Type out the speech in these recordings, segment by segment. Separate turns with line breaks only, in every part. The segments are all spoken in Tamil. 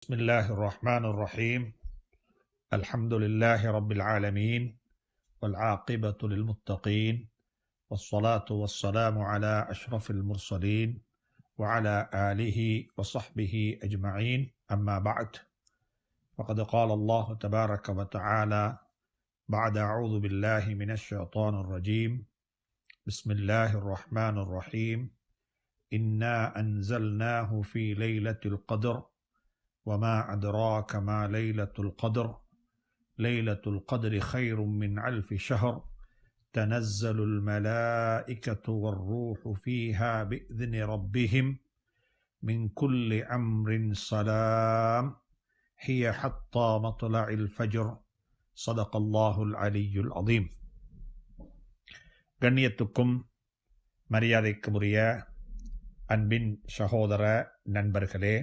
بسم الله الرحمن الرحيم. الحمد لله رب العالمين والعاقبة للمتقين والصلاة والسلام على أشرف المرسلين وعلى آله وصحبه أجمعين. أما بعد، فقد قال الله تبارك وتعالى بعد أعوذ بالله من الشيطان الرجيم. بسم الله الرحمن الرحيم. إنا أنزلناه في ليلة القدر وما أدراك ما ليلة القدر ليلة القدر خير من ألف شهر تنزل الملائكة والروح فيها بإذن ربهم من كل أمر سلام هي حتى مطلع الفجر صدق الله العلي العظيم. கண்ணியத்துக்கும் மரியாதைக்குரிய அன்பின் சகோதர நண்பர்களே,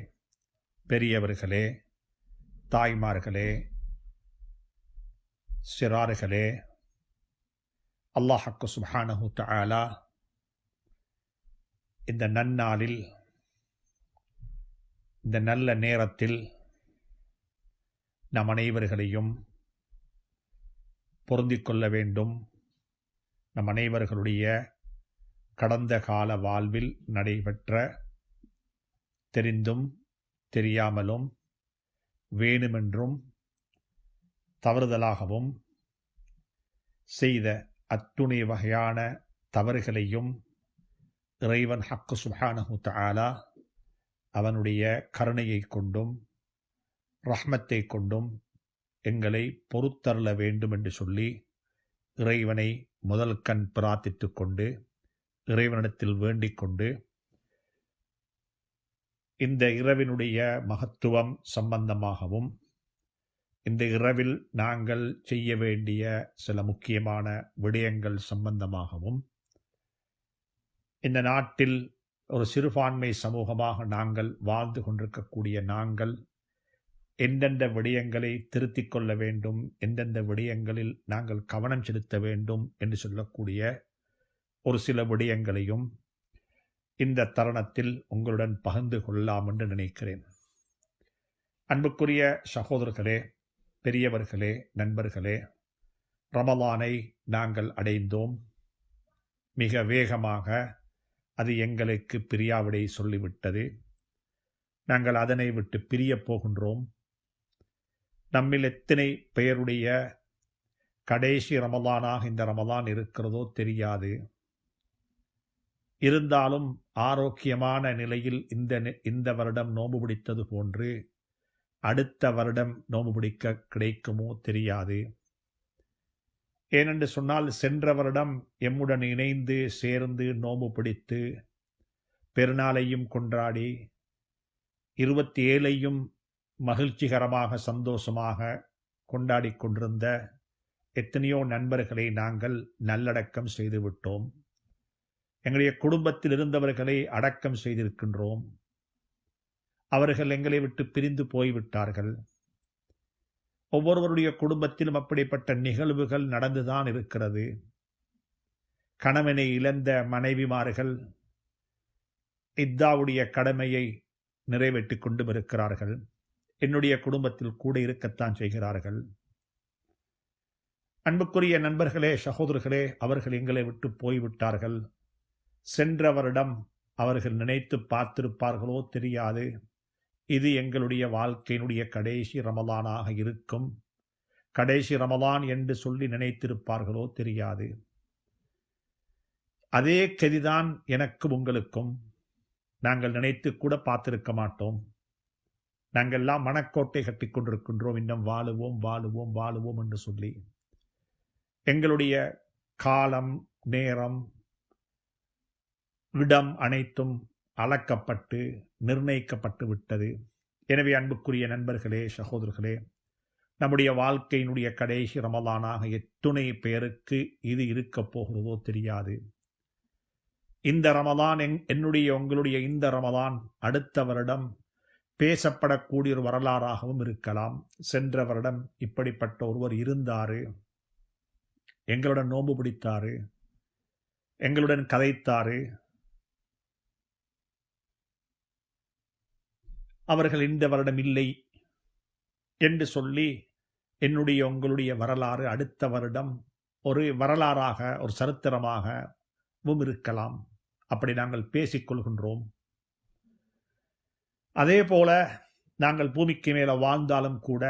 பெரியவர்களே, தாய்மார்களே, சிறார்களே, அல்லாஹ் சுப்ஹானஹு தஆலா இந்த நன்னாளில், இந்த நல்ல நேரத்தில் நம் அனைவர்களையும் பொருந்திக் கொள்ள வேண்டும். நம் அனைவர்களுடைய கடந்த கால வாழ்வில் நடைபெற்ற, தெரிந்தும் தெரியாமலும் வேணுமென்றும் தவறுதலாகவும் செய்த அத்துணை வகையான தவறுகளையும் இறைவன் ஹக்கு சுப்ஹானஹு தஆலா அவனுடைய கருணையை கொண்டும் ரஹ்மத்தை கொண்டும் எங்களை பொறுத்தருள வேண்டும் என்று சொல்லி இறைவனை முதல் கண் பிரார்த்தித்து கொண்டு, இறைவனிடத்தில் வேண்டிக் கொண்டு, இந்த இரவினுடைய மகத்துவம் சம்பந்தமாகவும், இந்த இரவில் நாங்கள் செய்ய வேண்டிய சில முக்கியமான விடயங்கள் சம்பந்தமாகவும், இந்த நாட்டில் ஒரு சிறுபான்மை சமூகமாக நாங்கள் வாழ்ந்து கொண்டிருக்கக்கூடிய நாங்கள் எந்தெந்த விடயங்களை திருத்திக் கொள்ள வேண்டும், எந்தெந்த விடயங்களில் நாங்கள் கவனம் செலுத்த வேண்டும் என்று சொல்லக்கூடிய ஒரு சில விடயங்களையும் இந்த தருணத்தில் உங்களுடன் பகிர்ந்து கொள்ளலாம் என்று நினைக்கிறேன். அன்புக்குரிய சகோதரர்களே, பெரியவர்களே, நண்பர்களே, ரமலானை நாங்கள் அடைந்தோம். மிக வேகமாக அது எங்களுக்கு பிரியாவிடை சொல்லிவிட்டது. நாங்கள் அதனை விட்டு பிரியப் போகின்றோம். நம்மில் எத்தனை பெயருடைய கடைசி ரமலானாக இந்த ரமலான் இருக்கிறதோ தெரியாது. இருந்தாலும் ஆரோக்கியமான நிலையில் இந்த வருடம் நோன்பு பிடித்தது போன்று அடுத்த வருடம் நோன்பு பிடிக்க கிடைக்குமோ தெரியாது. ஏனென்று சொன்னால், சென்ற வருடம் எம்முடன் இணைந்து சேர்ந்து நோன்பு பிடித்து பெருநாளையும் கொண்டாடி 27ஐயும் மகிழ்ச்சிகரமாக சந்தோஷமாக கொண்டாடி கொண்டிருந்த எத்தனையோ நண்பர்களை நாங்கள் நல்லடக்கம் செய்துவிட்டோம். எங்களுடைய குடும்பத்தில் இருந்தவர்களை அடக்கம் செய்திருக்கின்றோம். அவர்கள் எங்களை விட்டு பிரிந்து போய்விட்டார்கள். ஒவ்வொருவருடைய குடும்பத்திலும் அப்படிப்பட்ட நிகழ்வுகள் நடந்துதான் இருக்கிறது. கணவனை இழந்த மனைவிமார்கள் இத்தாவுடைய கடமையை நிறைவேற்றி கொண்டும் இருக்கிறார்கள். என்னுடைய குடும்பத்தில் கூட இருக்கத்தான் செய்கிறார்கள். அன்புக்குரிய நண்பர்களே, சகோதரர்களே, அவர்கள் எங்களை விட்டு போய்விட்டார்கள். சென்ற வருடம் அவர்கள் நினைத்து பார்த்திருப்பார்களோ தெரியாது, இது எங்களுடைய வாழ்க்கையினுடைய கடைசி ரமலானாக இருக்கும், கடைசி ரமலான் என்று சொல்லி நினைத்திருப்பார்களோ தெரியாது. அதே கதிதான் எனக்கும் உங்களுக்கும். நாங்கள் நினைத்து கூட பார்த்திருக்க மாட்டோம். நாங்கள் எல்லாம் மனக்கோட்டை கட்டி கொண்டிருக்கின்றோம், இன்னும் வாழுவோம் வாழுவோம் வாழுவோம் என்று சொல்லி. எங்களுடைய காலம், நேரம், இடம் அனைத்தும் அளக்கப்பட்டு நிர்ணயிக்கப்பட்டு விட்டது. எனவே அன்புக்குரிய நண்பர்களே, சகோதரர்களே, நம்முடைய வாழ்க்கையினுடைய கடைசி ரமலானாக எத்துணை பேருக்கு இது இருக்கப் போகிறதோ தெரியாது. இந்த ரமலான், என்னுடைய உங்களுடைய இந்த ரமலான் அடுத்த வருடம் பேசப்படக்கூடிய ஒரு வரலாறாகவும் இருக்கலாம். சென்ற வருடம் இப்படிப்பட்ட ஒருவர் இருந்தாரு, எங்களுடன் நோன்பு பிடித்தாரு, எங்களுடன் கதைத்தாரு, அவர்கள் இந்த வருடம் இல்லை என்று சொல்லி என்னுடைய உங்களுடைய வரலாறு அடுத்த வருடம் ஒரு வரலாறாக ஒரு சரித்திரமாகவும் இருக்கலாம். அப்படி நாங்கள் பேசிக்கொள்கின்றோம். அதே போல நாங்கள் பூமிக்கு மேலே வாழ்ந்தாலும் கூட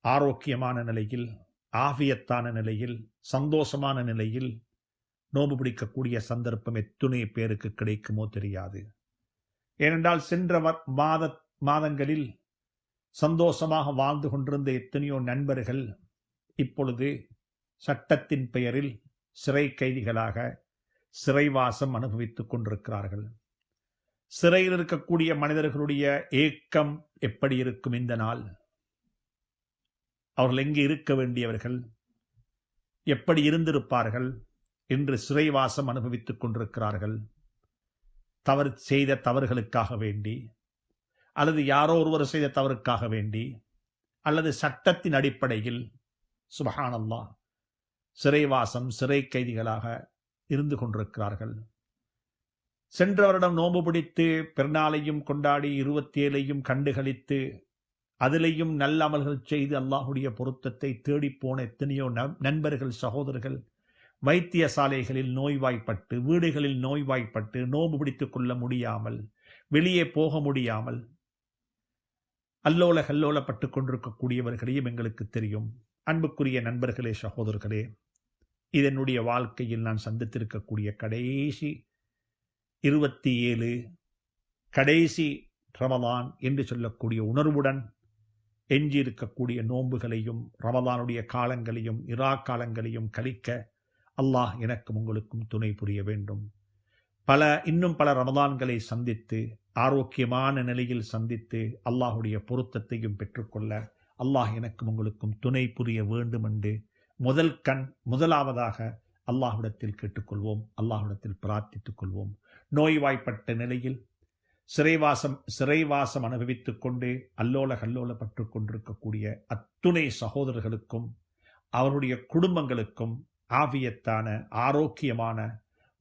ஆரோக்கியமான நிலையில், ஆஃபியத்தான நிலையில், சந்தோஷமான நிலையில் நோன்பு பிடிக்கக்கூடிய சந்தர்ப்பம் எத்துணை பேருக்கு கிடைக்குமோ தெரியாது. ஏனென்றால் சென்ற மாதங்களில் சந்தோஷமாக வாழ்ந்து கொண்டிருந்த எத்தனையோ நண்பர்கள் இப்பொழுது சட்டத்தின் பெயரில் சிறை கைதிகளாக சிறைவாசம் அனுபவித்துக் கொண்டிருக்கிறார்கள். சிறையில் இருக்கக்கூடிய மனிதர்களுடைய ஏக்கம் எப்படி இருக்கும் இந்த நாள்? அவர்கள் எங்கே இருக்க வேண்டியவர்கள்? எப்படி இருந்திருப்பார்கள்? இன்று சிறைவாசம் அனுபவித்துக் கொண்டிருக்கிறார்கள். தவறு செய்த தவறுகளுக்காக வேண்டி, அல்லது யாரோ ஒருவர் செய்த தவறுக்காக வேண்டி, அல்லது சட்டத்தின் அடிப்படையில் சுப்ஹானல்லாஹ் சிறைவாசம் சிறை கைதிகளாக இருந்து கொண்டிருக்கிறார்கள். சென்ற வருடம் நோன்பு பிடித்து பெருநாளையும் கொண்டாடி 27ஐயும் கண்டுகளித்து அதிலையும் நல்ல அமல்கள் செய்து அல்லாஹுடைய பொருத்தத்தை தேடிப்போன எத்தனையோ நண்பர்கள், சகோதரர்கள் வைத்தியசாலைகளில் நோய்வாய்ப்பட்டு, வீடுகளில் நோய்வாய்ப்பட்டு, நோன்பு பிடித்துக் கொள்ள முடியாமல், வெளியே போக முடியாமல் அல்லோல கல்லோலப்பட்டு கொண்டிருக்கக்கூடியவர்களையும் எங்களுக்கு தெரியும். அன்புக்குரிய நண்பர்களே, சகோதரர்களே, இதனுடைய வாழ்க்கையில் நான் சந்தித்திருக்கக்கூடிய கடைசி 27 கடைசி ரமலான் என்று சொல்லக்கூடிய உணர்வுடன் எஞ்சியிருக்கக்கூடிய நோன்புகளையும் ரமலானுடைய காலங்களையும் இரா காலங்களையும் கழிக்க அல்லாஹ் எனக்கும் உங்களுக்கும் துணை புரிய வேண்டும். இன்னும் பல ரமலான்களை சந்தித்து ஆரோக்கியமான நிலையில் சந்தித்து அல்லாஹுடைய பொருத்தத்தையும் பெற்றுக்கொள்ள அல்லாஹ் எனக்கும் உங்களுக்கும் துணை புரிய வேண்டும் என்று முதலாவதாக அல்லாஹ்விடத்தில் கேட்டுக்கொள்வோம், அல்லாஹ்விடத்தில் பிரார்த்தித்துக் கொள்வோம். நோய்வாய்ப்பட்ட நிலையில் சிறைவாசம் அனுபவித்துக் கொண்டு அல்லோல கல்லோலப்பட்டு கொண்டிருக்கக்கூடிய அத்துணை சகோதரர்களுக்கும் அவருடைய குடும்பங்களுக்கும் ஆவியத்தான ஆரோக்கியமான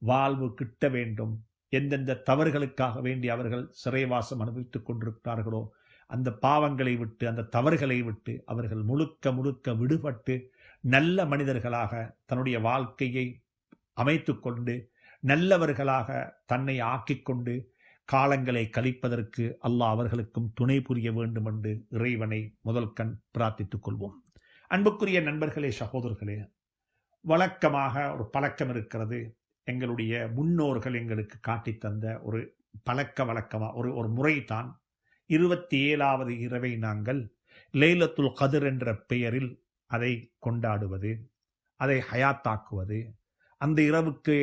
வாழ்வு கிட்ட வேண்டும். எந்தெந்த தவறுகளுக்காக வேண்டி அவர்கள் சிறைவாசம் அனுபவித்துக் கொண்டிருக்கிறார்களோ அந்த பாவங்களை விட்டு, அந்த தவறுகளை விட்டு அவர்கள் முழுக்க முழுக்க விடுபட்டு நல்ல மனிதர்களாக தன்னுடைய வாழ்க்கையை அமைத்து கொண்டு நல்லவர்களாக தன்னை ஆக்கிக்கொண்டு காலங்களை கழிப்பதற்கு அல்லாஹ் அவர்களுக்கும் துணை புரிய வேண்டும் என்று இறைவனை பிரார்த்தித்துக் கொள்வோம். அன்புக்குரிய நண்பர்களே, சகோதரர்களே, வழக்கமாக ஒரு பழக்கம் இருக்கிறது. எங்களுடைய முன்னோர்கள் எங்களுக்கு காட்டித்தந்த ஒரு ஒரு முறைதான் 27வது இரவை நாங்கள் லைலத்துல் கத்ர் என்ற பெயரில் அதை கொண்டாடுவது, அதை ஹயாத்தாக்குவது, அந்த இரவுக்கு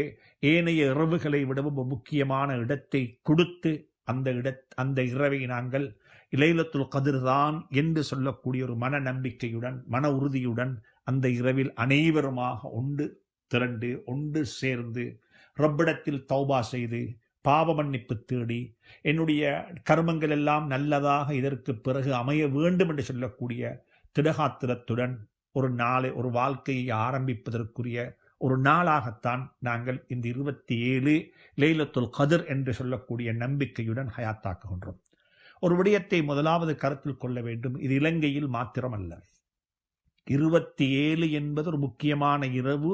ஏனைய இரவுகளை விடவும் முக்கியமான இடத்தை கொடுத்து அந்த இரவை நாங்கள் லைலத்துல் கத்ர் தான் என்று சொல்லக்கூடிய ஒரு மன நம்பிக்கையுடன், மன உறுதியுடன் அந்த இரவில் அனைவருமாக ஒன்று சேர்ந்து ரப்பிடத்தில் தௌபா செய்து பாவ மன்னிப்பு தேடி என்னுடைய கர்மங்கள் எல்லாம் நல்லதாக இதற்கு பிறகு அமைய வேண்டும் என்று சொல்லக்கூடிய திடகாத்திரத்துடன் ஒரு வாழ்க்கையை ஆரம்பிப்பதற்குரிய ஒரு நாளாகத்தான் நாங்கள் இந்த 27 லைலத்துல் கத்ர் என்று சொல்லக்கூடிய நம்பிக்கையுடன் ஹயாத்தாக்குகின்றோம். ஒரு விடயத்தை முதலாவது கருத்தில் கொள்ள வேண்டும். இது இலங்கையில் மாத்திரமல்ல. 27 என்பது ஒரு முக்கியமான இரவு.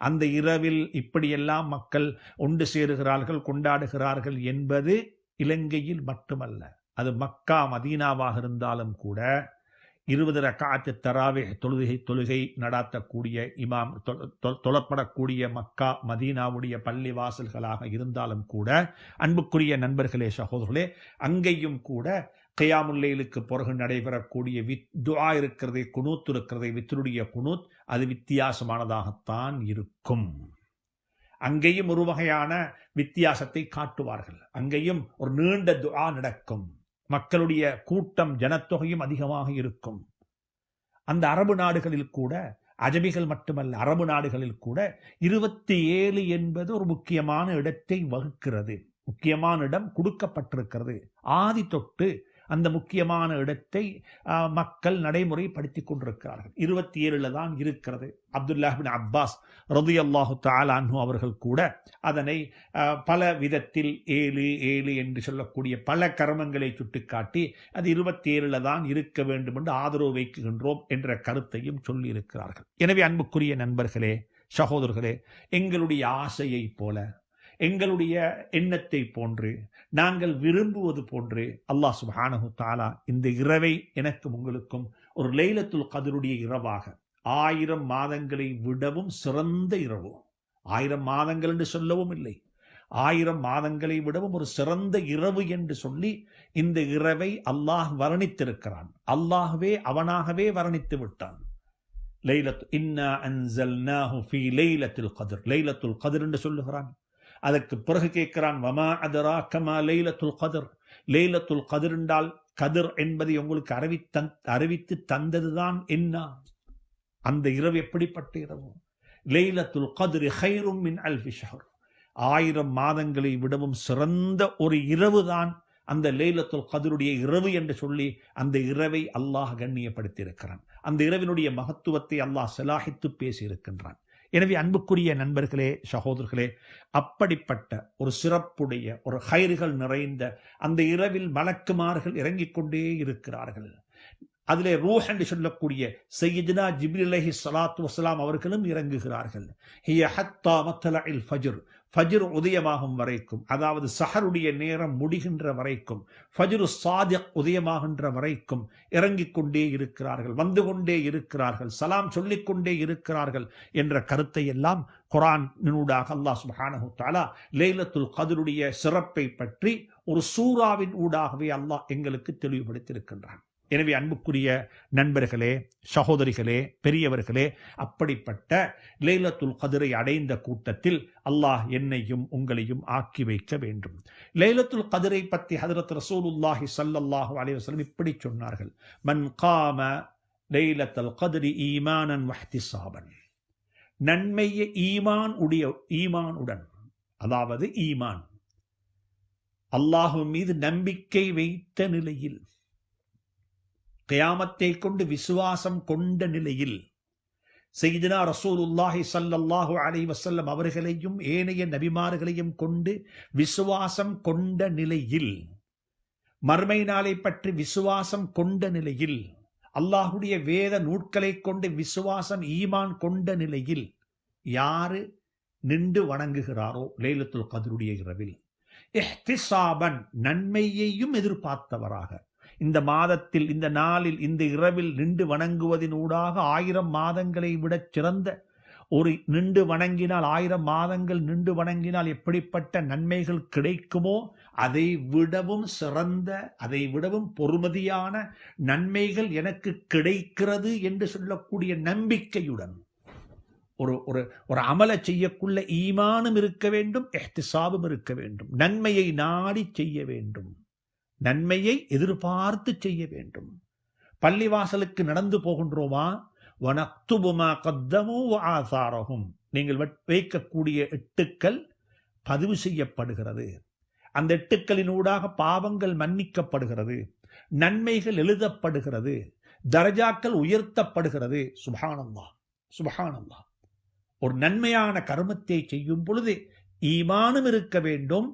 அந்த இரவில் இப்படியெல்லாம் மக்கள் ஒன்று சேருகிறார்கள், கொண்டாடுகிறார்கள் என்பது இலங்கையில் மட்டுமல்ல. அது மக்கா மதீனாவாக இருந்தாலும் கூட 20 ரக்காத்து தராவீஹ் தொழுகை நடாத்தக்கூடிய இமாம் தொழப்படக்கூடிய மக்கா மதீனாவுடைய பள்ளி வாசல்களாக இருந்தாலும் கூட, அன்புக்குரிய நண்பர்களே, சகோதரர்களே, அங்கேயும் கூட கியாமுல் லைலுக்கு பிறகு நடைபெறக்கூடிய துஆ இருக்கிறதே, குனூத் இருக்கிறதே, வித்ருடைய குனூத், அது வித்தியாசமானதாகத்தான் இருக்கும். அங்கேயும் ஒரு வகையான வித்தியாசத்தை காட்டுவார்கள். அங்கேயும் ஒரு நீண்ட துஆ நடக்கும். மக்களுடைய கூட்டம், ஜனத்தொகையும் அதிகமாக இருக்கும். அந்த அரபு நாடுகளில் கூட, அஜமிகள் மட்டுமல்ல, அரபு நாடுகளில் கூட 27 என்பது ஒரு முக்கியமான இடத்தை வகுக்கிறது. முக்கியமான இடம் கொடுக்கப்பட்டிருக்கிறது. ஆதி தொட்டு அந்த முக்கியமான இடத்தை மக்கள் நடைமுறைப்படுத்திக் கொண்டிருக்கிறார்கள். 27 தான் இருக்கிறது. அப்துல்லாஹ் பின் அப்பாஸ் ரலியல்லாஹு தஆலா அன்ஹு அவர்கள் கூட அதனை பல விதத்தில் 7 என்று சொல்லக்கூடிய பல கர்மங்களை சுட்டிக்காட்டி அது 27 தான் இருக்க வேண்டும் என்று ஆதரவு வைக்கின்றோம் என்ற கருத்தையும் சொல்லி இருக்கிறார்கள். எனவே அன்புக்குரிய நண்பர்களே, சகோதரர்களே, எங்களுடைய ஆசையை போல, எங்களுடைய எண்ணத்தை போன்று, நாங்கள் விரும்புவது போன்று அல்லாஹ் சுப்ஹானஹு தஆலா இந்த இரவை எனக்கும் உங்களுக்கும் ஒரு லைலத்துல் கத்ருடைய இரவாக 1000 மாதங்களை விடவும் சிறந்த இரவு, 1000 மாதங்கள் என்று சொல்லவும் இல்லை, 1000 மாதங்களை விடவும் ஒரு சிறந்த இரவு என்று சொல்லி இந்த இரவை அல்லாஹ் வர்ணித்திருக்கிறான். அல்லாஹ்வே அவனாகவே வர்ணித்து விட்டான். இன்னா அன்ஸல்நாஹு ஃபீ லைலத்துல் கத்ர், லைலத்துல் கத்ர் என்று சொல்லுகிறான். அதற்கு பிறகு கேட்கிறான், வமா அதராக மா லைலத்துல் கத்ர், லைலத்துல் கத்ர் என்றால் கதிர் என்பதை உங்களுக்கு அறிவித்து தந்ததுதான் என்ன? அந்த இரவு எப்படிப்பட்ட இரவு? லைலத்துல் கத்ர் கைரும் மின் அல்ஃபி ஷஹர், 1000 மாதங்களை விடவும் சிறந்த ஒரு இரவு தான் அந்த லைலத்துல் கத்ருடைய இரவு என்று சொல்லி அந்த இரவை அல்லாஹ் கண்ணியப்படுத்தி இருக்கிறான். அந்த இரவினுடைய மகத்துவத்தை அல்லாஹ் ஸலாஹித்து பேசி இருக்கின்றான். எனவே அன்புக்குரிய நண்பர்களே, சகோதரர்களே, அப்படிப்பட்ட ஒரு சிறப்புடைய ஒரு ஹைர்கள் நிறைந்த அந்த இரவில் மலக்குமார்கள் இறங்கிக் கொண்டே இருக்கிறார்கள். அதிலே ரூஹ் என்று சொல்லக்கூடிய சையதுனா ஜிப்ரீல் அலைஹிஸ்ஸலாத்து வஸ்ஸலாம் அவர்களும் இறங்குகிறார்கள். ஹிய ஹத்தா மத்லஇல் ஃபஜ்ர், ஃபஜ்ர் உதயமாகும் வரைக்கும், அதாவது சஹருடைய நேரம் முடிகின்ற வரைக்கும், ஃபஜ்ரு சாதிக் உதயமாகின்ற வரைக்கும் இறங்கிக் கொண்டே இருக்கிறார்கள், வந்து கொண்டே இருக்கிறார்கள், சலாம் சொல்லிக்கொண்டே இருக்கிறார்கள் என்ற கருத்தை எல்லாம் குர்ஆனினூடாக அல்லாஹ் சுப்ஹானஹு தஆலா லைலத்துல் கத்ருடைய சிறப்பை பற்றி ஒரு சூராவின் ஊடாகவே அல்லாஹ் எங்களுக்கு தெளிவுபடுத்தி இருக்கின்றான். எனவே அன்புக்குரிய நண்பர்களே, சகோதரிகளே, பெரியவர்களே, அப்படிப்பட்ட லைலத்துல் கத்ரை அடைந்த கூட்டத்தில் அல்லாஹ் என்னையும் உங்களையும் ஆக்கி வைக்க வேண்டும். லைலத்துல் கத்ரை பற்றி ஹஜ்ரத் ரசூலுல்லாஹி ஸல்லல்லாஹு அலைஹி வஸல்லம் இப்படி சொன்னார்கள், மன் காம லைலத்துல் கத்ரி ஈமானன் வஹ்திஸாபன், நன்மையை ஈமானுடன், அதாவது ஈமான் அல்லாஹ் மீது நம்பிக்கை வைத்த நிலையில், கியாமத்தை கொண்டு விசுவாசம் கொண்ட நிலையில், சய்யிதுனா ரசூலுல்லாஹி ஸல்லல்லாஹு அலைஹி வஸல்லம் அவர்களையும் ஏனைய நபிமார்களையும் கொண்டு விசுவாசம் கொண்ட நிலையில், மறுமை நாளை பற்றி விசுவாசம் கொண்ட நிலையில், அல்லாஹுடைய வேத நூட்களை கொண்டு விசுவாசம் ஈமான் கொண்ட நிலையில் யாரு நின்று வணங்குகிறாரோ லைலத்துல் கத்ருடைய இரவில், இஹ்திஸாபன் நன்மையையும் எதிர்பார்த்தவராக, இந்த மாதத்தில், இந்த நாளில், இந்த இரவில் நின்று வணங்குவதினூடாக 1000 மாதங்களை விட சிறந்த ஒரு நின்று வணங்கினால், 1000 மாதங்கள் நின்று வணங்கினால் எப்படிப்பட்ட நன்மைகள் கிடைக்குமோ அதை விடவும் சிறந்த, அதை விடவும் பொறுமதியான நன்மைகள் எனக்கு கிடைக்கிறது என்று சொல்லக்கூடிய நம்பிக்கையுடன் ஒரு அமல செய்யக்குள்ள ஈமானும் இருக்க வேண்டும், இஹ்திஸாபும் இருக்க வேண்டும், நன்மையை நாடி செய்ய வேண்டும், நன்மையை எதிர்பார்த்து செய்ய வேண்டும். பள்ளிவாசலுக்கு நடந்து போகின்றோமா, வனக்துபு மா கத்தமு வஆசாரஹும், நீங்கள் வைக்கக்கூடிய எட்டுக்கள் பதிவு செய்யப்படுகிறது, அந்த எட்டுக்களினூடாக பாவங்கள் மன்னிக்கப்படுகிறது, நன்மைகள் எழுதப்படுகிறது, தரஜாக்கள் உயர்த்தப்படுகிறது. சுப்ஹானல்லாஹ், சுப்ஹானல்லாஹ். ஒரு நன்மையான கர்மத்தை செய்யும் பொழுது ஈமானும் இருக்க வேண்டும்,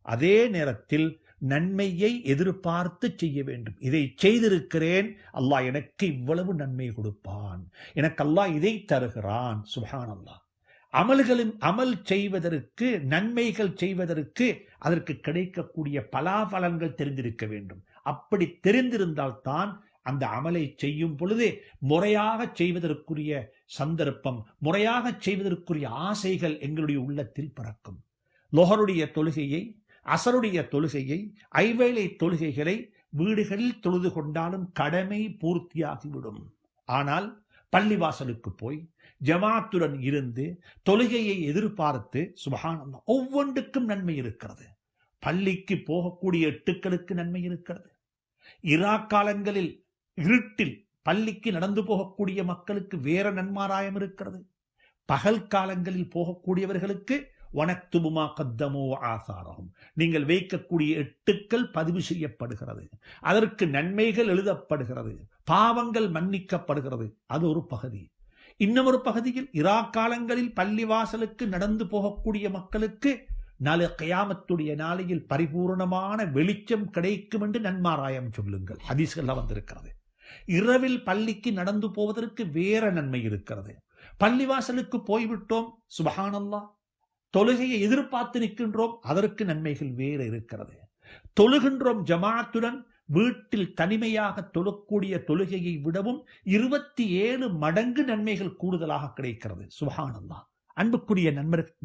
அதே நேரத்தில் நன்மையை எதிர்பார்த்து செய்ய வேண்டும். இதை செய்திருக்கிறேன், அல்லாஹ் எனக்கு இவ்வளவு நன்மை கொடுப்பான், எனக்கு அல்லாஹ் இதை தருகிறான். சுப்ஹானல்லாஹ். அமல் செய்வதற்கு, நன்மைகள் செய்வதற்கு அதற்கு கிடைக்கக்கூடிய பலாபலன்கள் தெரிந்திருக்க வேண்டும். அப்படி தெரிந்திருந்தால்தான் அந்த அமலை செய்யும் பொழுது முறையாக செய்வதற்குரிய சந்தர்ப்பம், முறையாக செய்வதற்குரிய ஆசைகள் எங்களுடைய உள்ளத்தில் பிறக்கும். லொஹருடைய தொழுகையை, அசருடைய தொழுகையை, ஐவேளை தொழுகைகளை வீடுகளில் தொழுது கொண்டாலும் கடமை பூர்த்தியாகிவிடும். ஆனால் பள்ளிவாசலுக்கு போய் ஜமாத்துடன் இருந்து தொழுகையை எதிர்பார்த்து, சுப்ஹானல்லாஹ், ஒவ்வொன்றுக்கும் நன்மை இருக்கிறது. பள்ளிக்கு போகக்கூடிய எட்டுக்களுக்கு நன்மை இருக்கிறது. இராக்காலங்களில் இருட்டில் பள்ளிக்கு நடந்து போகக்கூடிய மக்களுக்கு வேற நன்மாராயம் இருக்கிறது. பகல் காலங்களில் போகக்கூடியவர்களுக்கு வனக்துபுமா கத்தமோ ஆசாரகும். நீங்கள் வைக்கக்கூடிய எட்டுக்கள் பதிவு செய்யப்படுகிறது, அதற்கு நன்மைகள் எழுதப்படுகிறது, பாவங்கள் மன்னிக்கப்படுகிறது. அது ஒரு பகுதி. இன்னொரு பகுதியில் காலங்களில் பள்ளிவாசலுக்கு நடந்து போகக்கூடிய மக்களுக்கு நாளை கியாமத்துடைய நாளையில் பரிபூர்ணமான வெளிச்சம் கிடைக்கும் என்று நன்மாராயம் சொல்லுங்கள். ஹதீஸ்கள் வந்திருக்கிறது. இரவில் பள்ளிக்கு நடந்து போவதற்கு வேற நன்மை இருக்கிறது. பள்ளிவாசலுக்கு போய்விட்டோம், சுபஹானல்லாஹ், தொழுகையை எதிர்பார்த்து நிற்கின்றோம், அதற்கு நன்மைகள் வேறு இருக்கிறது. தொழுகின்றோம் ஜமாஅத்துடன், வீட்டில் தனிமையாக தொழக்கூடிய தொழுகையை விடவும் 27 மடங்கு நன்மைகள் கூடுதலாக கிடைக்கிறது. சுபஹானல்லாஹ். அன்புக்குரிய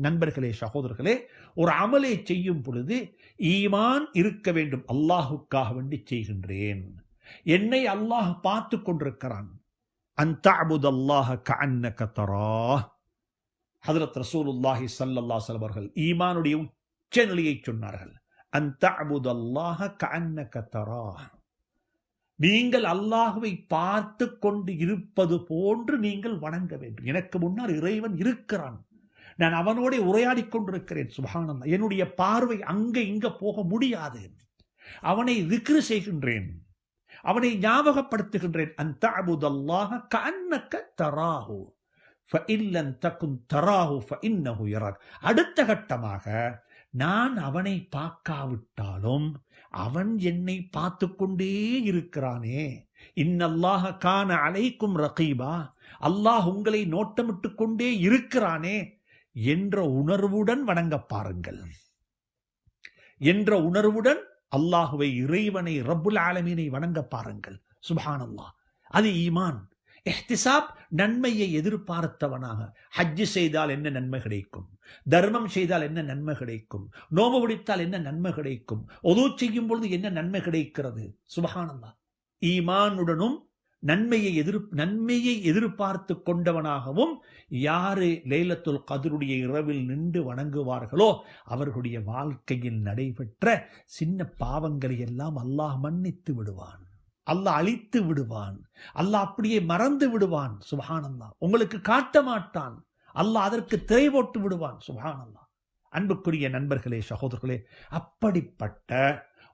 நண்பர்களே, சகோதரர்களே, ஒரு அமலை செய்யும் பொழுது ஈமான் இருக்க வேண்டும். அல்லாஹுக்காக வேண்டி செய்கின்றேன், என்னை அல்லாஹ் பார்த்து கொண்டிருக்கிறான். அன்தஅபுதல்லாஹ கஅன்னக தராஹ். ஹஜ்ரத் ரசூலுல்லாஹி ஸல்லல்லாஹு அலைஹி வஸல்லம் அவர்கள் ஈமானுடைய உச்ச நிலையை சொன்னார்கள். அன்தஅபுதல்லாஹ கஅன்னக தராஹ். நீங்கள் அல்லாஹுவை பார்த்து கொண்டு இருப்பது போன்று நீங்கள் வணங்க வேண்டும். எனக்கு முன்னால் இறைவன் இருக்கிறான், நான் அவனோட உரையாடி கொண்டிருக்கிறேன். சுப்ஹானல்லாஹ். என்னுடைய பார்வை அங்க இங்க போக முடியாது. அவனை திக்ர் செய்கின்றேன், அவனை ஞாபகப்படுத்துகின்றேன். அன்தஅபுதல்லாஹ கஅன்னக தராஹு ஃபஇன் லம் தகுன் தராஹு ஃபஇன்னஹு யராக். அடுத்த கட்டமாக, நான் அவனை பார்க்காவிட்டாலும் அவன் என்னை பார்த்து கொண்டே இருக்கிறானே. இன்னல்லாஹ கான அலைக்கும் ரகீபா. அல்லாஹ் உங்களை நோட்டமிட்டு கொண்டே இருக்கிறானே என்ற உணர்வுடன் வணங்க பாருங்கள். என்ற உணர்வுடன் அல்லாஹுவை, இறைவனை, ரப்புல் ஆலமீனை வணங்க பாருங்கள். சுப்ஹானல்லாஹ். அது ஈமான். இஹ்திசாப், நன்மையை எதிர்பார்த்தவனாக. ஹஜ்ஜு செய்தால் என்ன நன்மை கிடைக்கும், தர்மம் செய்தால் என்ன நன்மை கிடைக்கும், நோம்பு பிடித்தால் என்ன நன்மை கிடைக்கும், ஒது செய்யும் பொழுது என்ன நன்மை கிடைக்கிறது. சுப்ஹானல்லாஹ். ஈமானுடனும் நன்மையை எதிர்பார்த்து கொண்டவனாகவும் யாரு லைலத்துல் கத்ருடைய இரவில் நின்று வணங்குவார்களோ அவர்களுடைய வாழ்க்கையில் நடைபெற்ற சின்ன பாவங்களை எல்லாம் அல்லாஹ் மன்னித்து விடுவான், அல்லாஹ் அழித்து விடுவான், அல்லாஹ் அப்படியே மறந்து விடுவான். சுப்ஹானல்லாஹ். உங்களுக்கு காட்ட மாட்டான், அல்லாஹ் அதற்கு திரை போட்டு விடுவான். சுப்ஹானல்லாஹ். அன்புக்குரிய நண்பர்களே, சகோதரர்களே, அப்படிப்பட்ட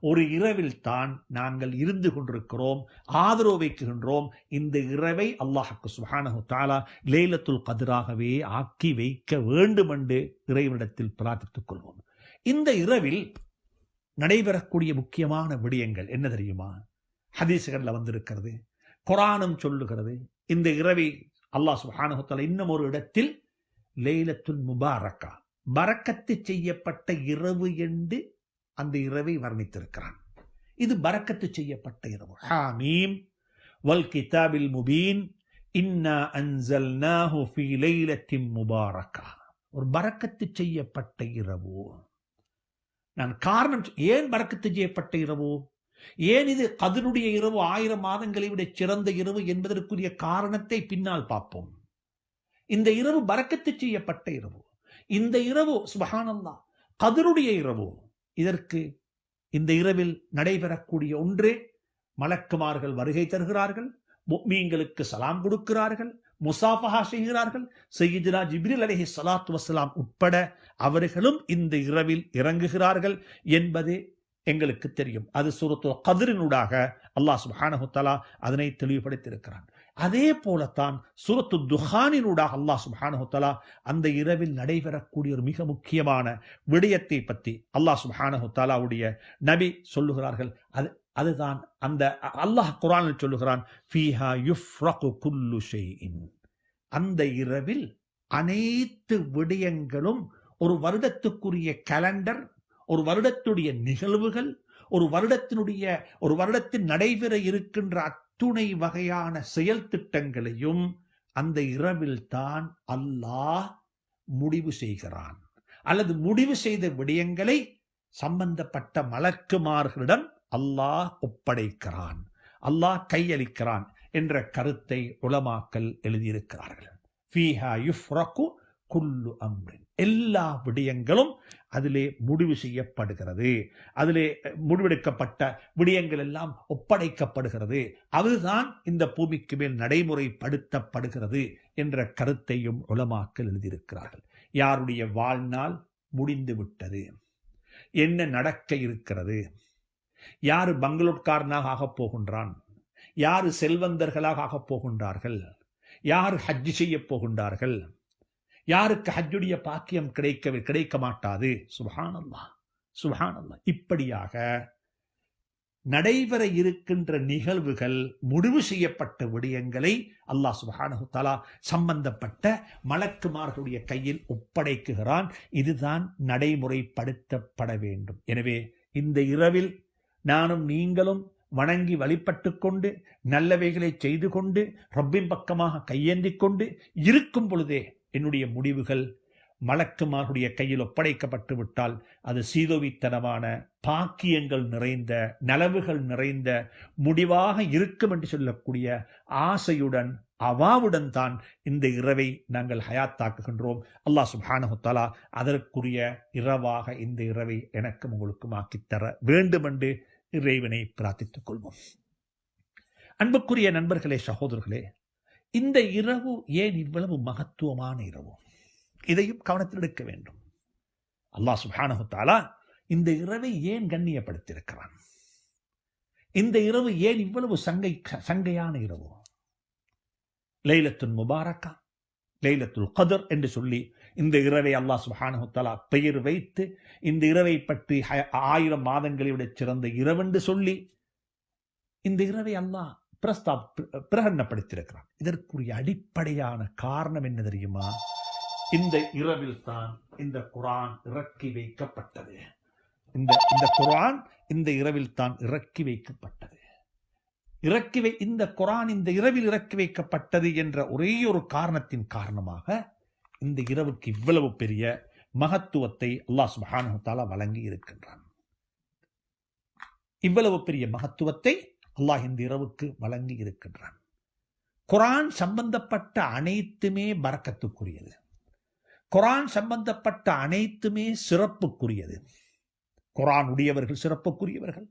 ஒரு இரவில் தான் நாங்கள் இருந்து கொண்டிருக்கிறோம், ஆதரவு வைக்கின்றோம். இந்த இரவை அல்லாஹ்வுக்கு சுப்ஹானஹு தஆலா லைலத்துல் கத்ராகவே ஆக்கி வைக்க வேண்டும் என்று இறைவனிடத்தில் பிரார்த்தித்துக் கொள்வோம். இந்த இரவில் நடைபெறக்கூடிய முக்கியமான விடயங்கள் என்ன தெரியுமா? ஹதீஸ்கள்ல வந்திருக்கிறது, குர்ஆனும் சொல்லுகிறது. இந்த இரவை அல்லாஹ் சுப்ஹானஹு தஆலா இன்னும் ஒரு இடத்தில் லைலத்துல் முபாரக்கா, பரக்கத்து செய்யப்பட்ட இரவு என்று அந்த இரவை வர்ணித்திருக்கிறான். இது பரக்கத்து செய்யப்பட்ட இரவு. ஹாமீம் வல் கிதாபில் முபீன் இன்னா அன்ஸல்நாஹு ஃபீ லைலத்தின் முபாரக்கா. ஒரு பரக்கத்து செய்யப்பட்ட இரவு. நான் காரணம், ஏன் பரக்கத்து செய்யப்பட்ட இரவு, ஏன் இது கத்ருடைய இரவு 1000 மாதங்களை விட சிறந்த இரவு என்பதற்குரிய காரணத்தை பின்னால் பார்ப்போம். இந்த இரவு பரக்கத்து செய்யப்பட்ட இரவு. இந்த இரவு சுப்ஹானல்லாஹ் கத்ருடைய இரவு. இதற்கு இந்த இரவில் நடைபெறக்கூடிய ஒன்றே, மலக்குமார்கள் வருகை தருகிறார்கள், முஃமின்களுக்கு சலாம் கொடுக்கிறார்கள், முசாஃபஹா செய்கிறார்கள். சய்யிதுனா ஜிப்ரீல் அலைஹிஸ்ஸலாத்து வஸ்ஸலாம் உட்பட அவர்களும் இந்த இரவில் இறங்குகிறார்கள் என்பது எங்களுக்கு தெரியும். அது சூரத்துல் கத்ரினூடாக அல்லாஹ் சுப்ஹானஹு தஆலா அதனை தெளிவுபடுத்தியிருக்கிறான். அதே போலத்தான் சூரத்து துஹானினூடாக அல்லாஹ் சுப்ஹானஹு தஆலா அந்த இரவில் நடைபெறக்கூடிய ஒரு மிக முக்கியமான விடயத்தை பற்றி அல்லாஹ் சுப்ஹானஹு தஆலாவுடைய நபி சொல்லுகிறார்கள். அதுதான் அந்த அல்லாஹ் குர்ஆனில் சொல்லுகிறான், ஃபீஹா யுஃப்ரகு குல்லு ஷைஇன். அந்த இரவில் அனைத்து விடயங்களும், ஒரு வருடத்துக்குரிய கேலண்டர், ஒரு வருடத்துடைய நிகழ்வுகள், ஒரு வருடத்தின் நடைபெற இருக்கின்ற அத்துணை வகையான செயல் திட்டங்களையும் அந்த இரவில் தான் அல்லாஹ் முடிவு செய்கிறான். அல்லது முடிவு செய்த விடயங்களை சம்பந்தப்பட்ட மலக்குமார்களிடம் அல்லாஹ் ஒப்படைக்கிறான், அல்லாஹ் கையளிக்கிறான் என்ற கருத்தை உலமாக்கள் எழுதியிருக்கிறார்கள். ஃபீஹா யுஃப்ரகு குல்லு அம்ரின். எல்லா விடயங்களும் அதிலே முடிவு செய்யப்படுகிறது, அதிலே முடிவெடுக்கப்பட்ட விடயங்கள் எல்லாம் ஒப்படைக்கப்படுகிறது. அதுதான் இந்த பூமிக்கு மேல் நடைமுறைப்படுத்தப்படுகிறது என்ற கருத்தையும் உலமாக்கள் எழுதியிருக்கிறார்கள். யாருடைய வாழ்நாள் முடிந்து விட்டது. என்ன நடக்க இருக்கிறது? யாரு பங்களூட்காரனாக ஆகப் போகின்றான்? யாரு செல்வந்தர்களாக ஆகப் போகின்றார்கள்? யார் ஹஜ் செய்ய போகின்றார்கள்? யாருக்கு ஹஜ்ஜுடைய பாக்கியம் கிடைக்க மாட்டாது? சுப்ஹானல்லாஹ், சுப்ஹானல்லாஹ். இப்படியாக நடைபெற இருக்கின்ற நிகழ்வுகள், முடிவு செய்யப்பட்ட விடயங்களை அல்லாஹ் சுப்ஹானஹு தஆலா சம்பந்தப்பட்ட மலக்குமார்களுடைய கையில் ஒப்படைக்குகிறான். இதுதான் நடைமுறைப்படுத்தப்பட வேண்டும். எனவே இந்த இரவில் நானும் நீங்களும் வணங்கி வழிபட்டு கொண்டு நல்லவைகளை செய்து கொண்டு ரப்பின் பக்கமாக கையேந்திக் கொண்டு இருக்கும் பொழுதே என்னுடைய முடிவுகள் மலக்குமார்களுடைய கையில் ஒப்படைக்கப்பட்டு விட்டால் அது சீதோவித்தனமான பாக்கியங்கள் நிறைந்த நலவுகள் நிறைந்த முடிவாக இருக்கும் என்று சொல்லக்கூடிய ஆசையுடன் அவாவுடன் தான் இந்த இரவை நாங்கள் ஹயாத்தாக்குகின்றோம். அல்லாஹ் சுப்ஹானஹு தஆலா அதற்குரிய இரவாக இந்த இரவை எனக்கும் உங்களுக்கும் ஆக்கித்தர வேண்டும் என்று இறைவனை பிரார்த்தித்துக் கொள்வோம். அன்புக்குரிய நண்பர்களே, சகோதரர்களே, இந்த இரவு ஏன் இவ்வளவு மகத்துவமான இரவு? இதையும் கவனத்தில் எடுக்க வேண்டும். அல்லாஹ் சுப்ஹானஹு தஆலா இந்த இரவை ஏன் கண்ணியப்படுத்தியிருக்கிறான்? இந்த இரவு ஏன் இவ்வளவு சங்கையான இரவு? லைலத்துல் முபாரக்கா, லைலத்துல் கத்ர் என்று சொல்லி இந்த இரவை அல்லாஹ் சுப்ஹானஹு தஆலா பெயர் வைத்து இந்த இரவை பற்றி 1000 மாதங்களை விட சிறந்த இரவென்று சொல்லி இந்த இரவை அல்லாஹ் பிரகடனப்படுத்தியிருக்கிறான். இதற்குரிய அடிப்படையான காரணம் என்ன தெரியுமா? இந்த இரவில் தான் இந்த குர்ஆன் இறக்கி வைக்கப்பட்டது. இந்த குர்ஆன் இந்த இரவில் தான் இறக்கி வைக்கப்பட்டது. இந்த குர்ஆன் இந்த இரவில் இறக்கி வைக்கப்பட்டது என்ற ஒரே ஒரு காரணத்தின் காரணமாக இந்த இரவுக்கு இவ்வளவு பெரிய மகத்துவத்தை அல்லாஹ் சுப்ஹானஹு தஆலா வழங்கி இருக்கின்றான். இவ்வளவு பெரிய மகத்துவத்தை அல்லாஹ் இந்த இரவுக்கு வழங்கி இருக்கின்றான். குர்ஆன் சம்பந்தப்பட்ட அனைத்துமே பரக்கத்துக்குரியது. குர்ஆன் சம்பந்தப்பட்ட அனைத்துமே சிறப்புக்குரியது. குர்ஆன் உடையவர்கள் சிறப்புக்குரியவர்கள்.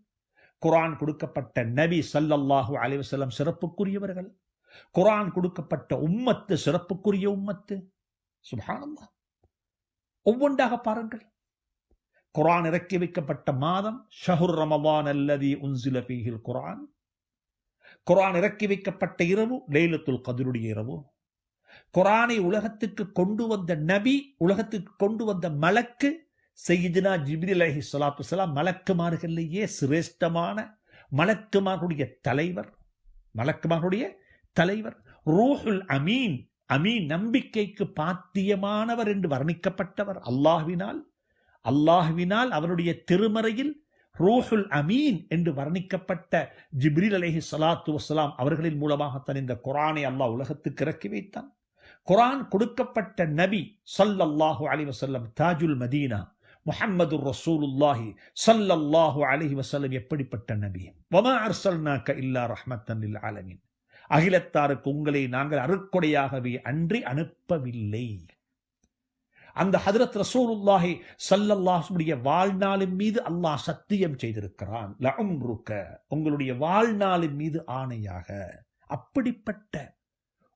குர்ஆன் கொடுக்கப்பட்ட நபி ஸல்லல்லாஹு அலைஹி வஸல்லம் சிறப்புக்குரியவர்கள். குர்ஆன் கொடுக்கப்பட்ட உம்மத்து சிறப்புக்குரிய உம்மத்து. சுப்ஹானல்லாஹ். ஒவ்வொன்றாக பாருங்கள். குர்ஆன் இறக்கி வைக்கப்பட்ட மாதம் ஷஹ்ரு ரமதான் அல்லதி உன்சில ஃபீஹில் குர்ஆன். குர்ஆன் இறக்கி வைக்கப்பட்ட இரவு லைலத்துல் கத்ருடைய இரவு. குர்ஆனை உலகத்துக்கு கொண்டு வந்த நபி, உலகத்துக்கு கொண்டு வந்த மலக்கு சையதுனா ஜிப்ரீல் அலைஹிஸ்ஸலாத்து வஸ்ஸலாம், மலக்குமார்களிலேயே சிரேஷ்டமான மலக்குமார்களுடைய தலைவர், ரூஹுல் அமீன், அமீன் நம்பிக்கைக்கு பாத்தியமானவர் என்று வர்ணிக்கப்பட்டவர் அல்லாஹ்வினால் அவருடைய திருமறையில் ரூஹுல் அமீன் என்று வர்ணிக்கப்பட்ட ஜிப்ரீல் அலைஹிஸ்ஸலாத்து வஸ்ஸலாம் அவர்களின் மூலமாகத்தான் இந்த குர்ஆனை அல்லாஹ் உலகத்துக்கு இறக்கி வைத்தான். குர்ஆன் கொடுக்கப்பட்ட நபி ஸல்லல்லாஹு அலைஹி வஸல்லம் தாஜுல் மதீனா முஹம்மதுர் ரசூலுல்லாஹி ஸல்லல்லாஹு அலைஹி வஸல்லம் எப்படிப்பட்ட நபி? வமா அர்ஸல்னாக இல்லா ரஹ்மத்தன் லில் ஆலமீன். அகிலத்தாருக்கு உங்களை நாங்கள் அருட்கொடையாகவே அன்றி அனுப்பவில்லை. அந்த ஹஜ்ரத் ரசூலுல்லாஹி ஸல்லல்லாஹு அலைஹி வாழ்நாளின் மீது அல்லாஹ் சத்தியம் செய்திருக்கிறான். லஉம்ருக, உங்களுடைய வாழ்நாளின் மீது ஆணையாக. அப்படிப்பட்ட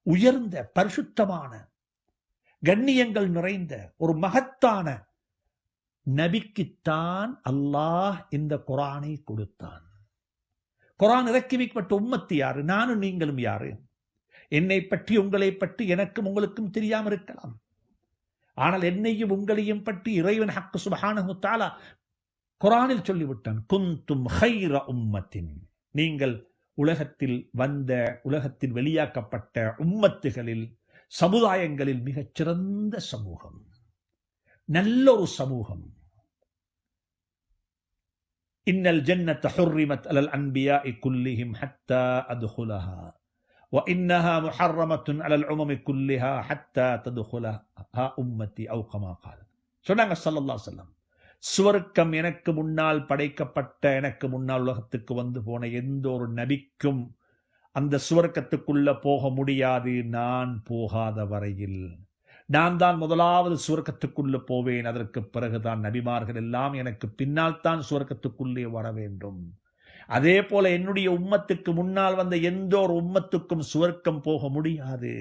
உயர்ந்த பரிசுத்தமான கண்ணியங்கள் நிறைந்த ஒரு மகத்தான நபிக்குத்தான் அல்லாஹ் இந்த குர்ஆனை கொடுத்தான். குர்ஆன் இறக்கி வைக்கப்பட்ட உம்மத்து யாரு? நானும் நீங்களும் யாரு? என்னை பற்றி உங்களை பற்றி எனக்கும் உங்களுக்கும் தெரியாமல் இருக்கலாம். ஆனால் என்னையும் உங்களையும் பற்றி இறைவன் ஹக் சுப்ஹானஹு தஆலா குர்ஆனில் சொல்லிவிட்டான். குந்தும் கைர உம்மத்தின், நீங்கள் உலகத்தில் வெளியாக்கப்பட்ட உம்மத்துகளில், சமுதாயங்களில் மிகச்சிறந்த சமூகம், நல்ல ஒரு சமூகம். இன்னல் ஜன்னத ஹுர்ரிமத் அலல் அன்பியாஇ குல்லிஹிம் ஹத்தா அத்குலஹா வ இன்னஹா முஹர்ரமத்துன் அலல் உமமி குல்லிஹா ஹத்தா தத்குலஹா உம்மத்தி அவ் கமா கால். சொன்னாங்க ஸல்லல்லாஹு அலைஹி வஸல்லம், சுவர்க்கம் எனக்கு முன்னால் படைக்கப்பட்ட, எனக்கு முன்னால் உலகத்துக்கு வந்து போன எந்த ஒரு நபிக்கும் அந்த சுவர்க்கத்துக்குள்ள போக முடியாது நான் போகாத வரையில். நான் தான் முதலாவது சுவர்க்கத்துக்குள்ள போவேன். அதற்கு பிறகுதான் நபிமார்கள் எல்லாம் எனக்கு பின்னால் தான் சுவர்க்கத்துக்குள்ளே வர வேண்டும். அதே போல என்னுடைய உம்மத்துக்கு முன்னால் வந்த எந்த ஒரு உம்மத்துக்கும் சுவர்க்கம் போக முடியாது.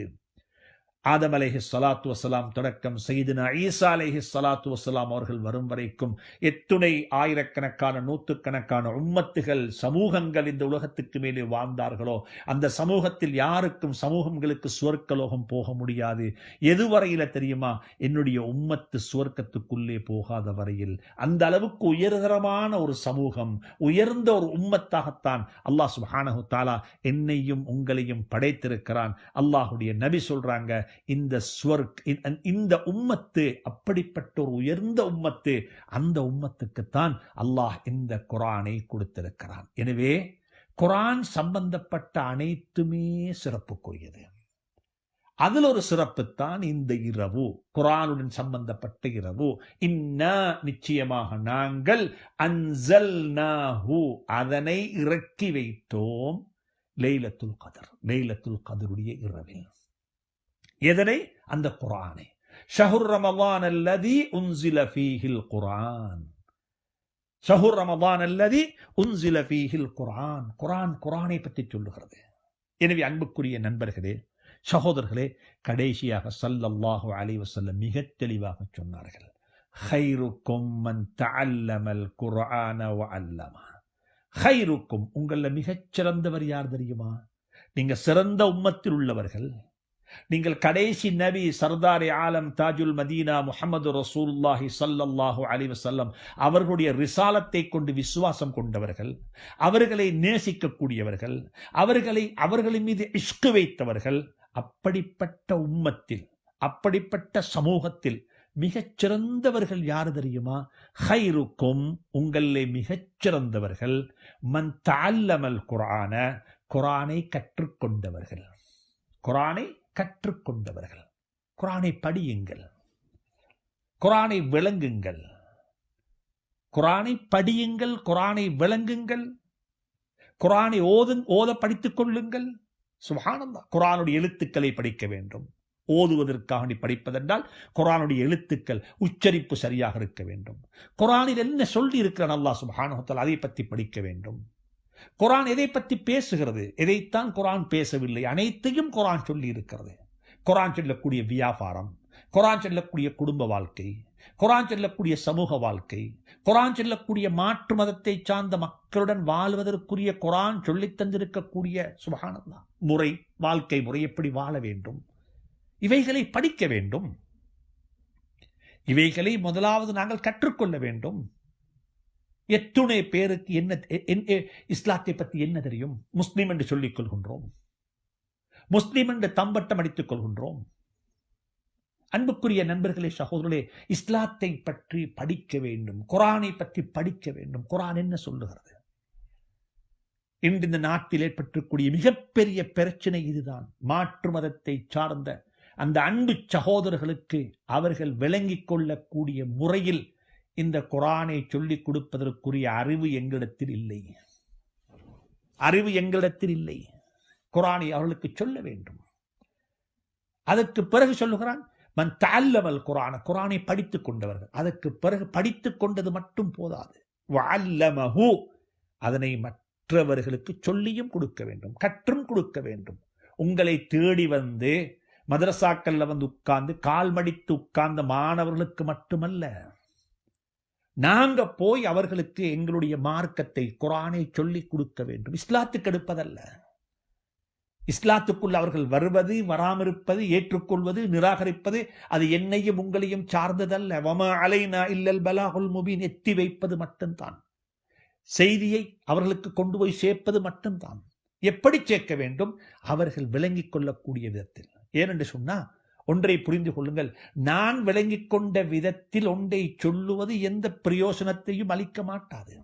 ஆதம் அலைஹிஸ்ஸலாத்து வஸ்ஸலாம் தொடக்கம் சையதுனா ஈசா அலைஹிஸ்ஸலாத்து வஸ்ஸலாம் அவர்கள் வரும் வரைக்கும் எத்துணை ஆயிரக்கணக்கான நூற்றுக்கணக்கான உம்மத்துகள் சமூகங்கள் இந்த உலகத்துக்கு மேலே வாழ்ந்தார்களோ அந்த சமூகத்தில் யாருக்கும் சமூகங்களுக்கு சுவர்க்கலோகம் போக முடியாது. எதுவரையில தெரியுமா? என்னுடைய உம்மத்து சுவர்க்கத்துக்குள்ளே போகாத வரையில். அந்த அளவுக்கு உயர்தரமான ஒரு சமூகம், உயர்ந்த ஒரு உம்மத்தாகத்தான் அல்லாஹ் சுப்ஹானஹு தஆலா என்னையும் உங்களையும் படைத்திருக்கிறான். அல்லாஹ்வுடைய நபி சொல்றாங்க, இந்த உம்மத்து அப்படிப்பட்ட ஒரு உயர்ந்த உம்மத்து, அந்த உம்மத்துக்குத்தான் அல்லாஹ் இந்த குர்ஆனை கொடுத்திருக்கிறான். எனவே குர்ஆன் சம்பந்தப்பட்ட அனைத்துமே சிறப்புக்குரியது. அதில் ஒரு சிறப்புத்தான் இந்த இரவு, குர்ஆனுடன் சம்பந்தப்பட்ட இரவு. இன்னா நிச்சயமாக நாங்கள் அன்ஸல்நாஹு அதனை இறக்கி வைத்தோம் லைலத்துல் கத்ர், லைலத்துல் கத்ருடைய இரவில். எதனை? அந்த குர்ஆனை. ஷஹ்ரு ரமலான் அல்லதி உன்ஸில ஃபீஹில் குர்ஆன், ஷஹ்ரு ரமலான் அல்லதி உன்ஸில ஃபீஹில் குர்ஆன். குர்ஆனை பற்றி சொல்லுகிறது. எனவே அன்புக்குரிய நண்பர்களே, சகோதரர்களே, கடைசியாக ஸல்லல்லாஹு அலைஹி வஸல்லம் மிக தெளிவாக சொன்னார்கள், கைருக்கும் மன் தஅல்லமல் குர்ஆன வ அல்லம. கைருக்கும், உங்கள மிகச் சிறந்தவர் யார் தெரியுமா? நீங்க சிறந்த உம்மத்தில் உள்ளவர்கள். நீங்கள் கடைசி நபி சர்தாரி ஆலம் தாஜுல் மதீனா முஹம்மது ரசூலுல்லாஹி ஸல்லல்லாஹு அலைஹி வஸல்லம் அவர்களுடைய ரிசாலத்தை கொண்டு விசுவாசம் கொண்டவர்கள், அவர்களை நேசிக்கக்கூடியவர்கள், அவர்களின் மீது இஷ்கு வைத்தவர்கள். அப்படிப்பட்ட உம்மத்தில், அப்படிப்பட்ட சமூகத்தில் மிகச் சிறந்தவர்கள் யார் தெரியுமா? கைருக்கும், உங்களிலே மிகச் சிறந்தவர்கள் மன் தஅல்லமல் குர்ஆன, குர்ஆனை கற்றுக்கொண்டவர்கள். குர்ஆனை கற்றுக்கொண்டவர்கள். குர்ஆனை படியுங்கள், குர்ஆனை விளங்குங்கள், குர்ஆனை படியுங்கள், குர்ஆனை விளங்குங்கள், குர்ஆனை ஓத படித்துக் கொள்ளுங்கள். சுப்ஹானல்லாஹ். குர்ஆனுடைய எழுத்துக்களை படிக்க வேண்டும். ஓதுவதற்காக படிப்பதென்றால் குர்ஆனுடைய எழுத்துக்கள் உச்சரிப்பு சரியாக இருக்க வேண்டும். குர்ஆனில் என்ன சொல்லி இருக்கிறான் அல்லாஹ் சுப்ஹானஹு வ தஆலா, அதை பற்றி படிக்க வேண்டும். குர்ஆன் எதை பற்றி பேசுகிறது, எதைத்தான் குர்ஆன் பேசவில்லை, அனைத்தையும் குர்ஆன் சொல்லி இருக்கிறது. குர்ஆன் சொல்லக்கூடிய வியாபாரம், குர்ஆன் சொல்லக்கூடிய குடும்ப வாழ்க்கை, குர்ஆன் சொல்லக்கூடிய சமூக வாழ்க்கை, குர்ஆன் சொல்லக்கூடிய மாற்று மதத்தை சார்ந்த மக்களுடன் வாழ்வதற்குரிய குர்ஆன் சொல்லித் தந்திருக்கக்கூடிய சுப்ஹானல்லாஹ் முறை, வாழ்க்கை முறை, எப்படி வாழ வேண்டும், இவைகளை படிக்க வேண்டும். இவைகளை முதலாவது நாங்கள் கற்றுக்கொள்ள வேண்டும். எத்துணை பேருக்கு என்ன இஸ்லாத்தை பற்றி என்ன தெரியும்? முஸ்லிம் என்று சொல்லிக் கொள்கின்றோம், முஸ்லிம் என்று தம்பட்டம் அடித்துக் கொள்கின்றோம். அன்புக்குரிய நண்பர்களே, சகோதரர்களே, இஸ்லாத்தை பற்றி படிக்க வேண்டும், குர்ஆனை பற்றி படிக்க வேண்டும். குர்ஆன் என்ன சொல்லுகிறது? இன்று இந்த நாட்டில் ஏற்பட்டிருக்கூடிய மிகப்பெரிய பிரச்சனை இதுதான். மாற்று மதத்தை சார்ந்த அந்த அன்பு சகோதரர்களுக்கு அவர்கள் விளங்கிக் கொள்ளக்கூடிய முறையில் இந்த குர்ஆனை சொல்லிக் கொடுப்பதற்குரிய அறிவு எங்களிடத்தில் இல்லை. அறிவு எங்களிடத்தில் இல்லை. குர்ஆனை அவர்களுக்கு சொல்ல வேண்டும். அதற்கு பிறகு சொல்லுகிறான், மன் தஅல்லமல் குர்ஆன, குர்ஆனை படித்துக் கொண்டவர்கள். அதற்கு பிறகு படித்துக் கொண்டது மட்டும் போதாது, வஅல்லமஹு, அதனை மற்றவர்களுக்கு சொல்லியும் கொடுக்க வேண்டும், கற்றும் கொடுக்க வேண்டும். உங்களை தேடி வந்து மதரசாக்கள்ல வந்து உட்கார்ந்து கால் மடித்து உட்கார்ந்த மாணவர்களுக்கு மட்டுமல்ல, நாங்க போய் அவர்களுக்கு எங்களுடைய மார்க்கத்தை, குர்ஆனை சொல்லிக் கொடுக்க வேண்டும். இஸ்லாத்துக்கு எடுப்பதல்ல. இஸ்லாத்துக்குள் அவர்கள் வருவது, வராமிருப்பது, ஏற்றுக்கொள்வது, நிராகரிப்பது, அது என்னையும் உங்களையும் சார்ந்ததல்ல. வமா அலைனா இல்லல் பலாகுல் முபீன், எத்தி வைப்பது மட்டும்தான். செய்தியை அவர்களுக்கு கொண்டு போய் சேர்ப்பது மட்டும்தான். எப்படி சேர்க்க வேண்டும்? அவர்கள் விளங்கிக் கொள்ளக்கூடிய விதத்தில். ஏனென்று சொன்னா, ஒன்றை புரிந்து கொள்ளுங்கள், நான் விளங்கிக் கொண்ட விதத்தில் ஒன்றை சொல்லுவது எந்த பிரயோசனத்தையும் அளிக்க மாட்டாது.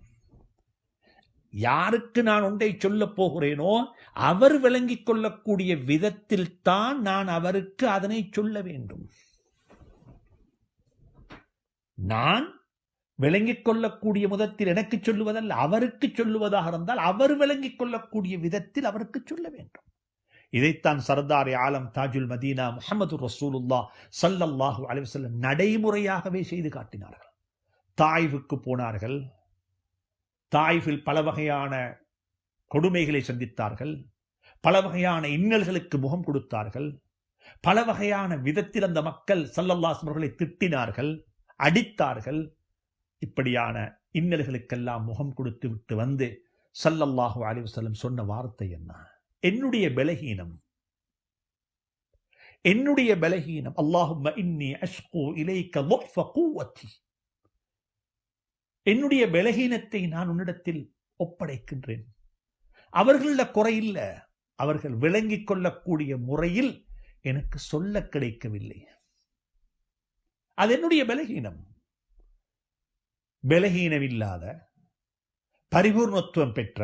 யாருக்கு நான் ஒன்றை சொல்ல போகிறேனோ அவர் விளங்கிக் கொள்ளக்கூடிய விதத்தில் தான் நான் அவருக்கு அதனை சொல்ல வேண்டும். நான் விளங்கிக் கொள்ளக்கூடிய முதத்தில் எனக்கு சொல்லுவதல்ல, அவருக்கு சொல்லுவதாக இருந்தால் அவர் விளங்கிக் கொள்ளக்கூடிய விதத்தில் அவருக்கு சொல்ல வேண்டும். இதைத்தான் சர்தாரி ஆலம் தாஜுல் மதீனா முஹம்மது ரசூலுல்லாஹ் ஸல்லல்லாஹு அலைஹி வஸல்லம் நடைமுறையாகவே செய்து காட்டினார்கள். தாயிஃபுக்கு போனார்கள். தாயிஃபில் பல வகையான கொடுமைகளை சந்தித்தார்கள், பல வகையான இன்னல்களுக்கு முகம் கொடுத்தார்கள். பல வகையான விதத்தில் அந்த மக்கள் ஸல்லல்லாஹு அலைஹி அவர்களை திட்டினார்கள், அடித்தார்கள். இப்படியான இன்னல்களுக்கெல்லாம் முகம் கொடுத்து விட்டு வந்து ஸல்லல்லாஹு அலைஹி வஸல்லம் சொன்ன வார்த்தை என்ன? என்னுடைய பலகீனம், என்னுடைய பலகீனம். அல்லாஹும்ம இன்னி அஷ்கு இலைக்க ضعف قوتي. என்னுடைய பலகீனத்தை நான் உன்னிடத்தில் ஒப்படைக்கின்றேன். அவர்கள குறையில்ல, அவர்கள் விளங்கிக் கொள்ளக்கூடிய முறையில் எனக்கு சொல்ல கிடைக்கவில்லை. அது என்னுடைய பலகீனம். பலகீனம் இல்லாத பரிபூர்ணத்துவம் பெற்ற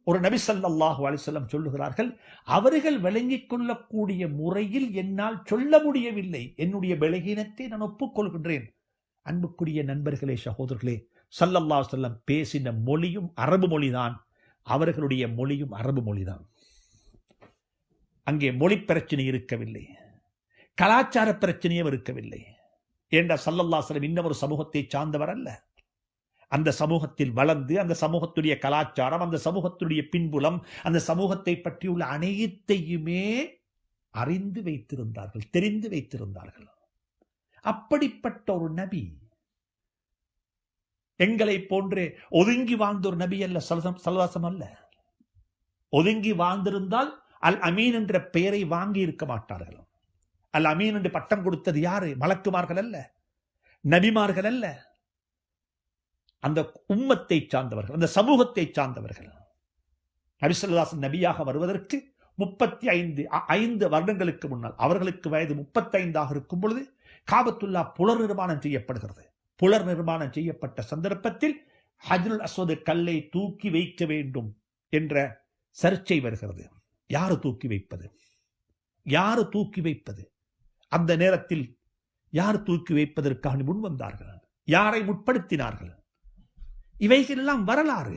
ஒரு நபி ஸல்லல்லாஹு அலைஹி வஸல்லம் சொல்லுகிறார்கள், அவர்கள் விளங்கிக் கொள்ளக்கூடிய முறையில் என்னால் சொல்ல முடியவில்லை. என்னுடைய பலகீனத்தை நான் ஒப்புக்கொள்கின்றேன். அன்புக்குரிய நண்பர்களே, சகோதரர்களே, ஸல்லல்லாஹு அலைஹி வஸல்லம் பேசின மொழியும் அரபு மொழிதான். அவர்களுடைய மொழியும் அரபு மொழிதான். அங்கே மொழி பிரச்சனை இருக்கவில்லை, கலாச்சார பிரச்சனையும் இருக்கவில்லை. ஏண்டா ஸல்லல்லாஹு அலைஹி வஸல்லம் இன்னும் ஒரு சமூகத்தை சார்ந்தவர் அல்ல. அந்த சமூகத்தில் வளர்ந்து அந்த சமூகத்துடைய கலாச்சாரம், அந்த சமூகத்துடைய பின்புலம், அந்த சமூகத்தை பற்றியுள்ள அனைத்தையுமே அறிந்து வைத்திருந்தார்கள், தெரிந்து வைத்திருந்தார்கள். அப்படிப்பட்ட ஒரு நபி, எங்களை போன்று ஒதுங்கி வாழ்ந்த ஒரு நபி அல்ல, சல்வாசம் அல்ல. ஒதுங்கி வாழ்ந்திருந்தால் அல் அமீன் என்ற பெயரை வாங்கி இருக்க மாட்டார்கள். அல் அமீன் என்று பட்டம் கொடுத்தது யாரு? மலக்குமார்கள் அல்ல, நபிமார்கள் அல்ல, அந்த உம்மத்தை சார்ந்தவர்கள், அந்த சமூகத்தை சார்ந்தவர்கள். நபி ஸல்லல்லாஹு அலைஹி வஸல்லம் நபியாக வருவதற்கு 35 வருடங்களுக்கு முன்னால், அவர்களுக்கு வயது 35 இருக்கும் பொழுது காபத்துல்லா புலர் நிர்மாணம் செய்யப்படுகிறது. புலர் நிர்மாணம் செய்யப்பட்ட சந்தர்ப்பத்தில் ஹஜ்ருல் அஸ்வத் கல்லை தூக்கி வைக்க வேண்டும் என்ற சர்ச்சை வருகிறது. யாரு தூக்கி வைப்பது? யாரு தூக்கி வைப்பது? அந்த நேரத்தில் யார் தூக்கி வைப்பதற்காக முன் வந்தார்கள்? யாரை முற்படுத்தினார்கள்? இவைகள் எல்லாம் வரலாறு.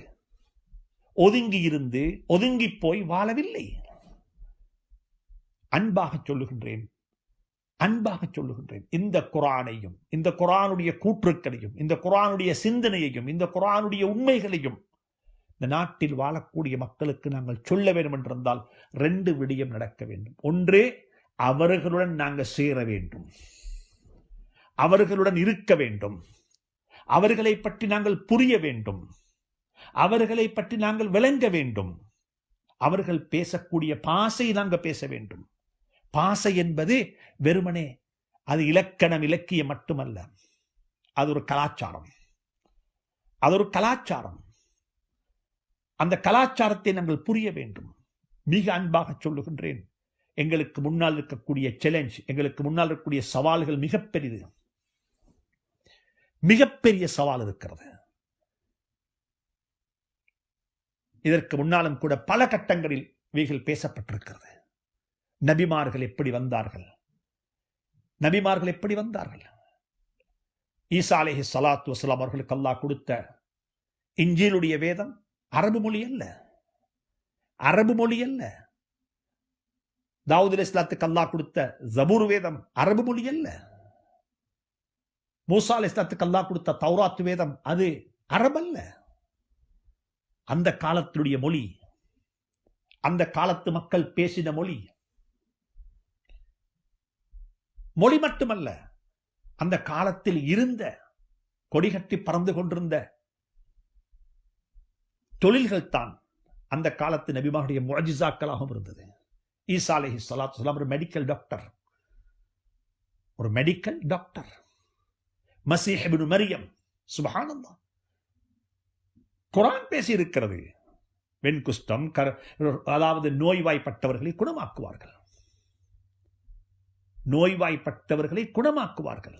ஒதுங்கி இருந்து ஒதுங்கி போய் வாழவில்லை. அன்பாக சொல்லுகின்றேன், அன்பாக சொல்லுகின்றேன், இந்த குர்ஆனையும், இந்த குர்ஆனுடைய கூற்றுக்களையும், இந்த குர்ஆனுடைய சிந்தனையையும், இந்த குர்ஆனுடைய உண்மைகளையும் இந்த நாட்டில் வாழக்கூடிய மக்களுக்கு நாங்கள் சொல்ல வேண்டும் என்றிருந்தால் 2 விடயம் நடக்க வேண்டும். ஒன்று, அவர்களுடன் நாங்கள் சேர வேண்டும், அவர்களுடன் இருக்க வேண்டும், அவர்களை பற்றி நாங்கள் புரிய வேண்டும், அவர்களை பற்றி நாங்கள் விளங்க வேண்டும், அவர்கள் பேசக்கூடிய பாசை நாங்கள் பேச வேண்டும். பாசை என்பது வெறுமனே அது இலக்கணம் இலக்கியம் மட்டுமல்ல, அது ஒரு கலாச்சாரம், அது ஒரு கலாச்சாரம். அந்த கலாச்சாரத்தை நாங்கள் புரிய வேண்டும். மிக அன்பாக சொல்லுகின்றேன், எங்களுக்கு முன்னால் இருக்கக்கூடிய சேலஞ்ச், எங்களுக்கு முன்னால் இருக்கக்கூடிய சவால்கள் மிகப்பெரியது, மிகப்பெரிய சவால் இருக்கிறது. இதற்கு முன்னாலும் கூட பல கட்டங்களில் இவைகள் பேசப்பட்டிருக்கிறது. நபிமார்கள் எப்படி வந்தார்கள்? நபிமார்கள் எப்படி வந்தார்கள்? ஈசா அலைஹி ஸலாத்து வஸலாம் அவர்களுக்கு அல்லாஹ் கொடுத்த இன்ஜீலுடைய வேதம் அரபு மொழி அல்ல, அரபு மொழி அல்ல. தாவூத் அலைஹிஸ்ஸலாத்துக்கு அல்லாஹ் கொடுத்த ஜபூர் வேதம் அரபு மொழி அல்ல. மூசா அலைஹிஸ்ஸலாத்துக்கு அல்லாஹ் கொடுத்த தௌராத் வேதம் அது அரபல்ல. அந்த காலத்துடைய மொழி, அந்த காலத்து மக்கள் பேசின மொழி. மொழி மட்டுமல்ல, அந்த காலத்தில் இருந்த கொடிகட்டி பறந்து கொண்டிருந்த தொழில்கள் தான் அந்த காலத்து நபிமாருடைய முஅஜிசாக்களாகவும் இருந்தது. ஈசா அலைஹி ஸலாத்து வஸலாம் ஒரு மெடிக்கல் டாக்டர், ஒரு மெடிக்கல் டாக்டர். மஸீஹ் இப்னு மரியம், சுப்ஹானல்லாஹ், குர்ஆன் பேசி இருக்கிறது. வெண்குஷ்டம், அதாவது நோய்வாய்ப்பட்டவர்களை குணமாக்குவார்கள், நோய்வாய்ப்பட்டவர்களை குணமாக்குவார்கள்.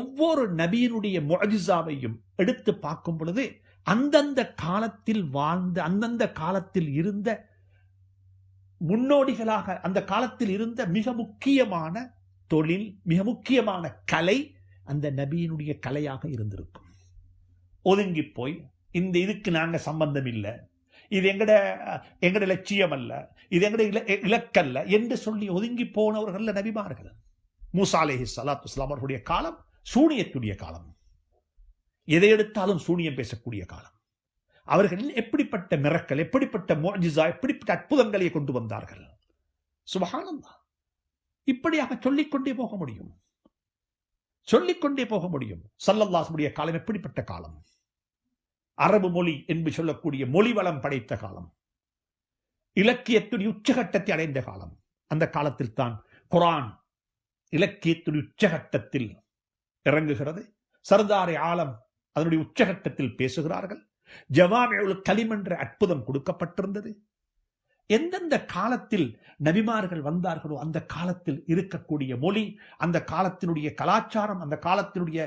ஒவ்வொரு நபியினுடைய முஅஜிசாவையும் எடுத்து பார்க்கும் பொழுது அந்தந்த காலத்தில் வாழ்ந்த, அந்தந்த காலத்தில் இருந்த முன்னோடிகளாக, அந்த காலத்தில் இருந்த மிக முக்கியமான தொழில், மிக முக்கியமான கலை அந்த நபியினுடைய கலையாக இருந்திருக்கும். ஒதுங்கி போய் இந்த இதுக்கு நாங்க சம்பந்தம் இல்லை, இது எங்கட லட்சியம் அல்ல, இது எங்கட இலக்கல்ல என்று சொல்லி ஒதுங்கி போனவர்கள் நபிமார்கள். மூசா அலைஹி ஸலாத்து வஸலாம் அவர்களுடைய காலம் சூனியத்துடைய காலம், எதை எடுத்தாலும் சூனியம் பேசக்கூடிய காலம். அவர்கள் எப்படிப்பட்ட மிரக்கல், எப்படிப்பட்ட முஅஜிசா, எப்படிப்பட்ட அற்புதங்களை கொண்டு வந்தார்கள். சுப்ஹானல்லாஹ். இப்படியாக சொல்லிக்கொண்டே போக முடியும், சொல்லிக்கொண்டே போக முடியும். ஸல்லல்லாஹுடைய காலம் எப்படிப்பட்ட காலம்? அரபு மொழி என்று சொல்லக்கூடிய மொழி வளம் படைத்த காலம், இலக்கியத்துடைய உச்சகட்டத்தை அடைந்த காலம். அந்த காலத்தில் தான் குர்ஆன் இலக்கியத்துடைய உச்சகட்டத்தில் இறங்குகிறது. சர்தாரே ஆலம் அதனுடைய உச்சகட்டத்தில் பேசுகிறார்கள். ஜவாமிஉல் கலிம் என்ற அற்புதம் கொடுக்கப்பட்டிருந்தது. எந்தெந்த காலத்தில் நபிமார்கள் வந்தார்களோ அந்த காலத்தில் இருக்கக்கூடிய மொழி, அந்த காலத்தினுடைய கலாச்சாரம், அந்த காலத்தினுடைய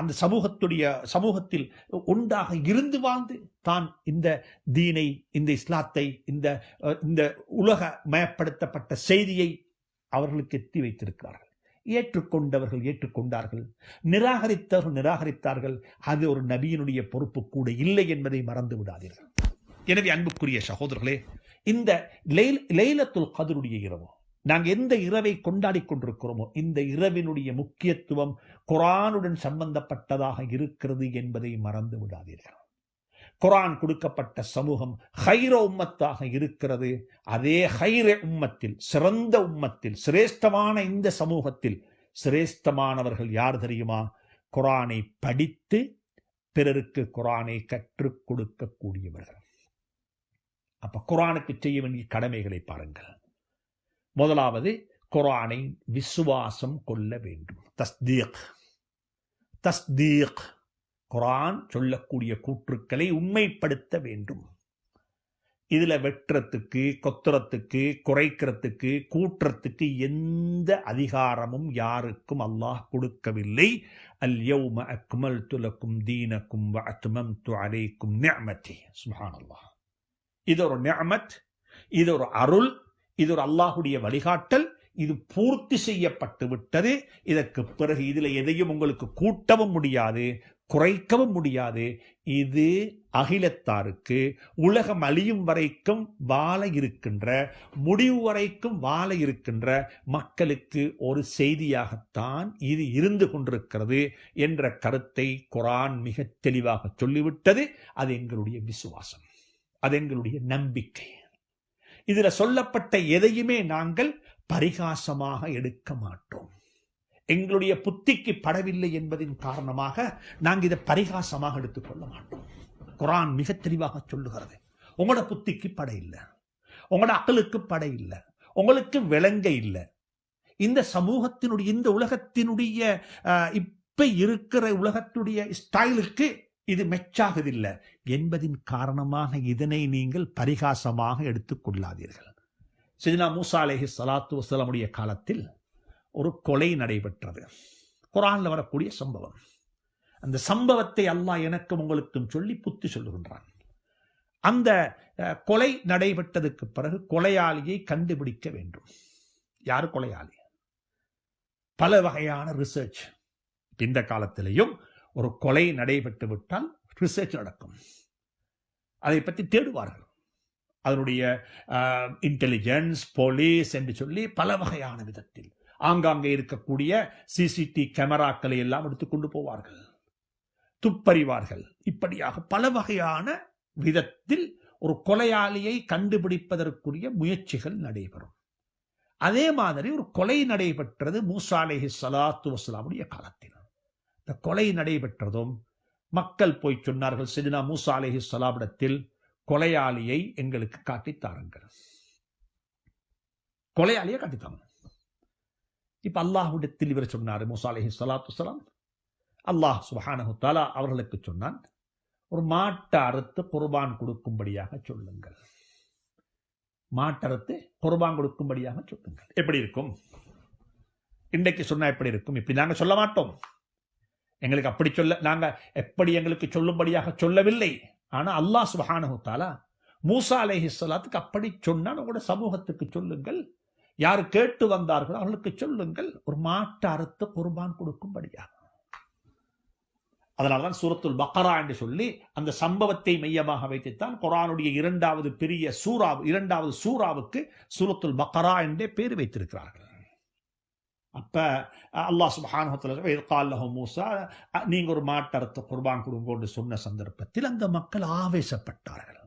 அந்த சமூகத்தில் உண்டாக இருந்து வாழ்ந்து தான் இந்த தீனை, இந்த இஸ்லாத்தை, இந்த உலக மயப்படுத்தப்பட்ட செய்தியை அவர்களுக்கு எத்தி வைத்திருக்கிறார்கள். ஏற்றுக்கொண்டவர்கள் ஏற்றுக்கொண்டார்கள், நிராகரித்தவர்கள் நிராகரித்தார்கள். அது ஒரு நபியினுடைய பொறுப்பு கூட இல்லை என்பதை மறந்து விடாதீர்கள். எனவே அன்புக்குரிய சகோதரர்களே, இந்த லைலத்துல் கத்ருடைய இரவு, நாங்கள் எந்த இரவை கொண்டாடி கொண்டிருக்கிறோமோ இந்த இரவினுடைய முக்கியத்துவம் குர்ஆனுடன் சம்பந்தப்பட்டதாக இருக்கிறது என்பதை மறந்து விடாதீர்கள். குர்ஆன் கொடுக்கப்பட்ட சமூகம் ஹைர உம்மத்தாக இருக்கிறது. அதே ஹைர உம்மத்தில், சிறந்த உம்மத்தில், சிரேஷ்டமான இந்த சமூகத்தில் சிரேஷ்டமானவர்கள் யார் தெரியுமா? குர்ஆனை படித்து பிறருக்கு குர்ஆனை கற்றுக் கொடுக்கக்கூடியவர்கள். அப்ப குர்ஆனுக்கு செய்ய வேண்டிய கடமைகளை பாருங்கள். முதலாவது, குர்ஆனை விசுவாசம் கொள்ள வேண்டும். தஸ்தீக், குர்ஆன் சொல்லக்கூடிய கூற்றுக்களை உண்மைப்படுத்த வேண்டும். இதுல வெற்றத்துக்கு, கொத்துறத்துக்கு, குறைக்கிறதுக்கு, கூற்றத்துக்கு எந்த அதிகாரமும் யாருக்கும் அல்லாஹ் கொடுக்கவில்லை. அல் யௌம அக்மல்து லக்கும் தீனக்கும் வ அத்மம்து அலைக்கும் நிஅமதி. சுப்ஹானல்லாஹ். இது ஒரு நிஅமத், இது ஒரு அருள், இது ஒரு அல்லாஹுடைய வழிகாட்டல். இது பூர்த்தி செய்யப்பட்டு விட்டது. இதற்கு பிறகு இதுல எதையும் உங்களுக்கு கூட்டவும் முடியாது, குறைக்கவும் முடியாது. இது அகிலத்தாருக்கு உலகம் அழியும் வரைக்கும் வாழ இருக்கின்ற, முடிவு வரைக்கும் வாழ இருக்கின்ற மக்களுக்கு ஒரு செய்தியாகத்தான் இது இருந்து கொண்டிருக்கிறது என்ற கருத்தை குர்ஆன் மிக தெளிவாக சொல்லிவிட்டது. அது எங்களுடைய விசுவாசம், அது எங்களுடைய நம்பிக்கை. இதுல சொல்லப்பட்ட எதையுமே நாங்கள் பரிகாசமாக எடுக்க மாட்டோம். எங்களுடைய புத்திக்கு படவில்லை என்பதின் காரணமாக நாங்கள் இதை பரிகாசமாக எடுத்துக்கொள்ள மாட்டோம். குர்ஆன் மிக தெளிவாக சொல்லுகிறது, உங்களோட புத்திக்கு பட இல்லை, உங்களோட அக்கலுக்கு பட இல்லை, உங்களுக்கு விளங்க இல்லை, இந்த சமூகத்தினுடைய, இந்த உலகத்தினுடைய இப்ப இருக்கிற உலகத்துடைய ஸ்டைலுக்கு இது மெச்சாகதில்லை என்பதின் காரணமாக இதனை நீங்கள் பரிகாசமாக எடுத்துக்கொள்ளாதீர்கள். சையதுனா மூசா அலைஹிஸ்ஸலாத்து வஸ்ஸலாமுடைய காலத்தில் ஒரு கொலை நடைபெற்றது. குர்ஆன்ல வரக்கூடிய சம்பவம். அந்த சம்பவத்தை அல்லாஹ் எனக்கும் உங்களுக்கும் சொல்லி புத்தி சொல்லுகின்றான். அந்த கொலை நடைபெற்றதுக்கு பிறகு கொலையாளியை கண்டுபிடிக்க வேண்டும். யார் கொலையாளி? பல வகையான ரிசர்ச். இந்த காலத்திலேயும் ஒரு கொலை நடைபெற்று விட்டால் ரிசர்ச் நடக்கும். அதை பற்றி தேடுவார்கள். அதனுடைய இன்டெலிஜென்ஸ், போலீஸ் என்று சொல்லி பல வகையான விதத்தில் ஆங்காங்கே இருக்கக்கூடிய சிசிடி கேமராக்களை எல்லாம் எடுத்துக்கொண்டு போவார்கள், துப்பறிவார்கள். இப்படியாக பல வகையான விதத்தில் ஒரு கொலையாளியை கண்டுபிடிப்பதற்குரிய முயற்சிகள் நடைபெறும். அதே மாதிரி ஒரு கொலை நடைபெற்றது மூசா அலைஹிஸ்ஸலாத்து வஸ்ஸலாமுடைய காலத்தில். இந்த கொலை நடைபெற்றதும் மக்கள் போய் சொன்னார்கள், சையதுனா மூசா அலைஹிஸ்ஸலாமிடத்தில் கொலையாளியை எங்களுக்கு காட்டித்தாருங்கள், கொலையாளியை காட்டித்தாங்க. இப்ப அல்லாஹ்விடத்தில் இவர் சொன்னார் மூசா அலைஹிஸ்ஸலாத்து வஸ்ஸலாம். அல்லாஹ் சுப்ஹானஹு தஆலா அவர்களுக்கு சொன்னான், ஒரு மாட்டை அறுத்து குர்பான் கொடுக்கும்படியாக சொல்லுங்கள், மாட்டறுத்து குர்பான் கொடுக்கும்படியாக சொல்லுங்கள். எப்படி இருக்கும்? இன்றைக்கு சொன்னா எப்படி இருக்கும்? இப்படி நாங்க சொல்ல மாட்டோம். எங்களுக்கு அப்படி சொல்ல, நாங்க எப்படி எங்களுக்கு சொல்லும்படியாக சொல்லவில்லை. ஆனா அல்லாஹ் சுப்ஹானஹு தஆலா மூசா அலைஹிஸ்ஸலாத்துக்கு அப்படி சொன்னான், உங்களோட சமூகத்துக்கு சொல்லுங்கள், யார் கேட்டு வந்தார்களோ அவர்களுக்கு சொல்லுங்கள், ஒரு மாட்டை அறுத்து குர்பான் கொடுக்கும்படியாக. அதனால்தான் சூரத்துல் பக்ரா என்று சொல்லி அந்த சம்பவத்தை மையமாக வைத்துத்தான் குர்ஆனுடைய இரண்டாவது சூராவுக்கு சூரத்துல் பக்ரா என்றே பேர் வைத்திருக்கிறார்கள். அப்ப அல்லாஹ் சுப்ஹானஹு வ தஆலா கால் லஹு மூசா, நீங்க ஒரு மாட்டறுத்து குர்பான் கொடுங்கன்னு சொன்ன சந்தர்ப்பத்தில் அந்த மக்கள் ஆவேசப்பட்டார்கள்.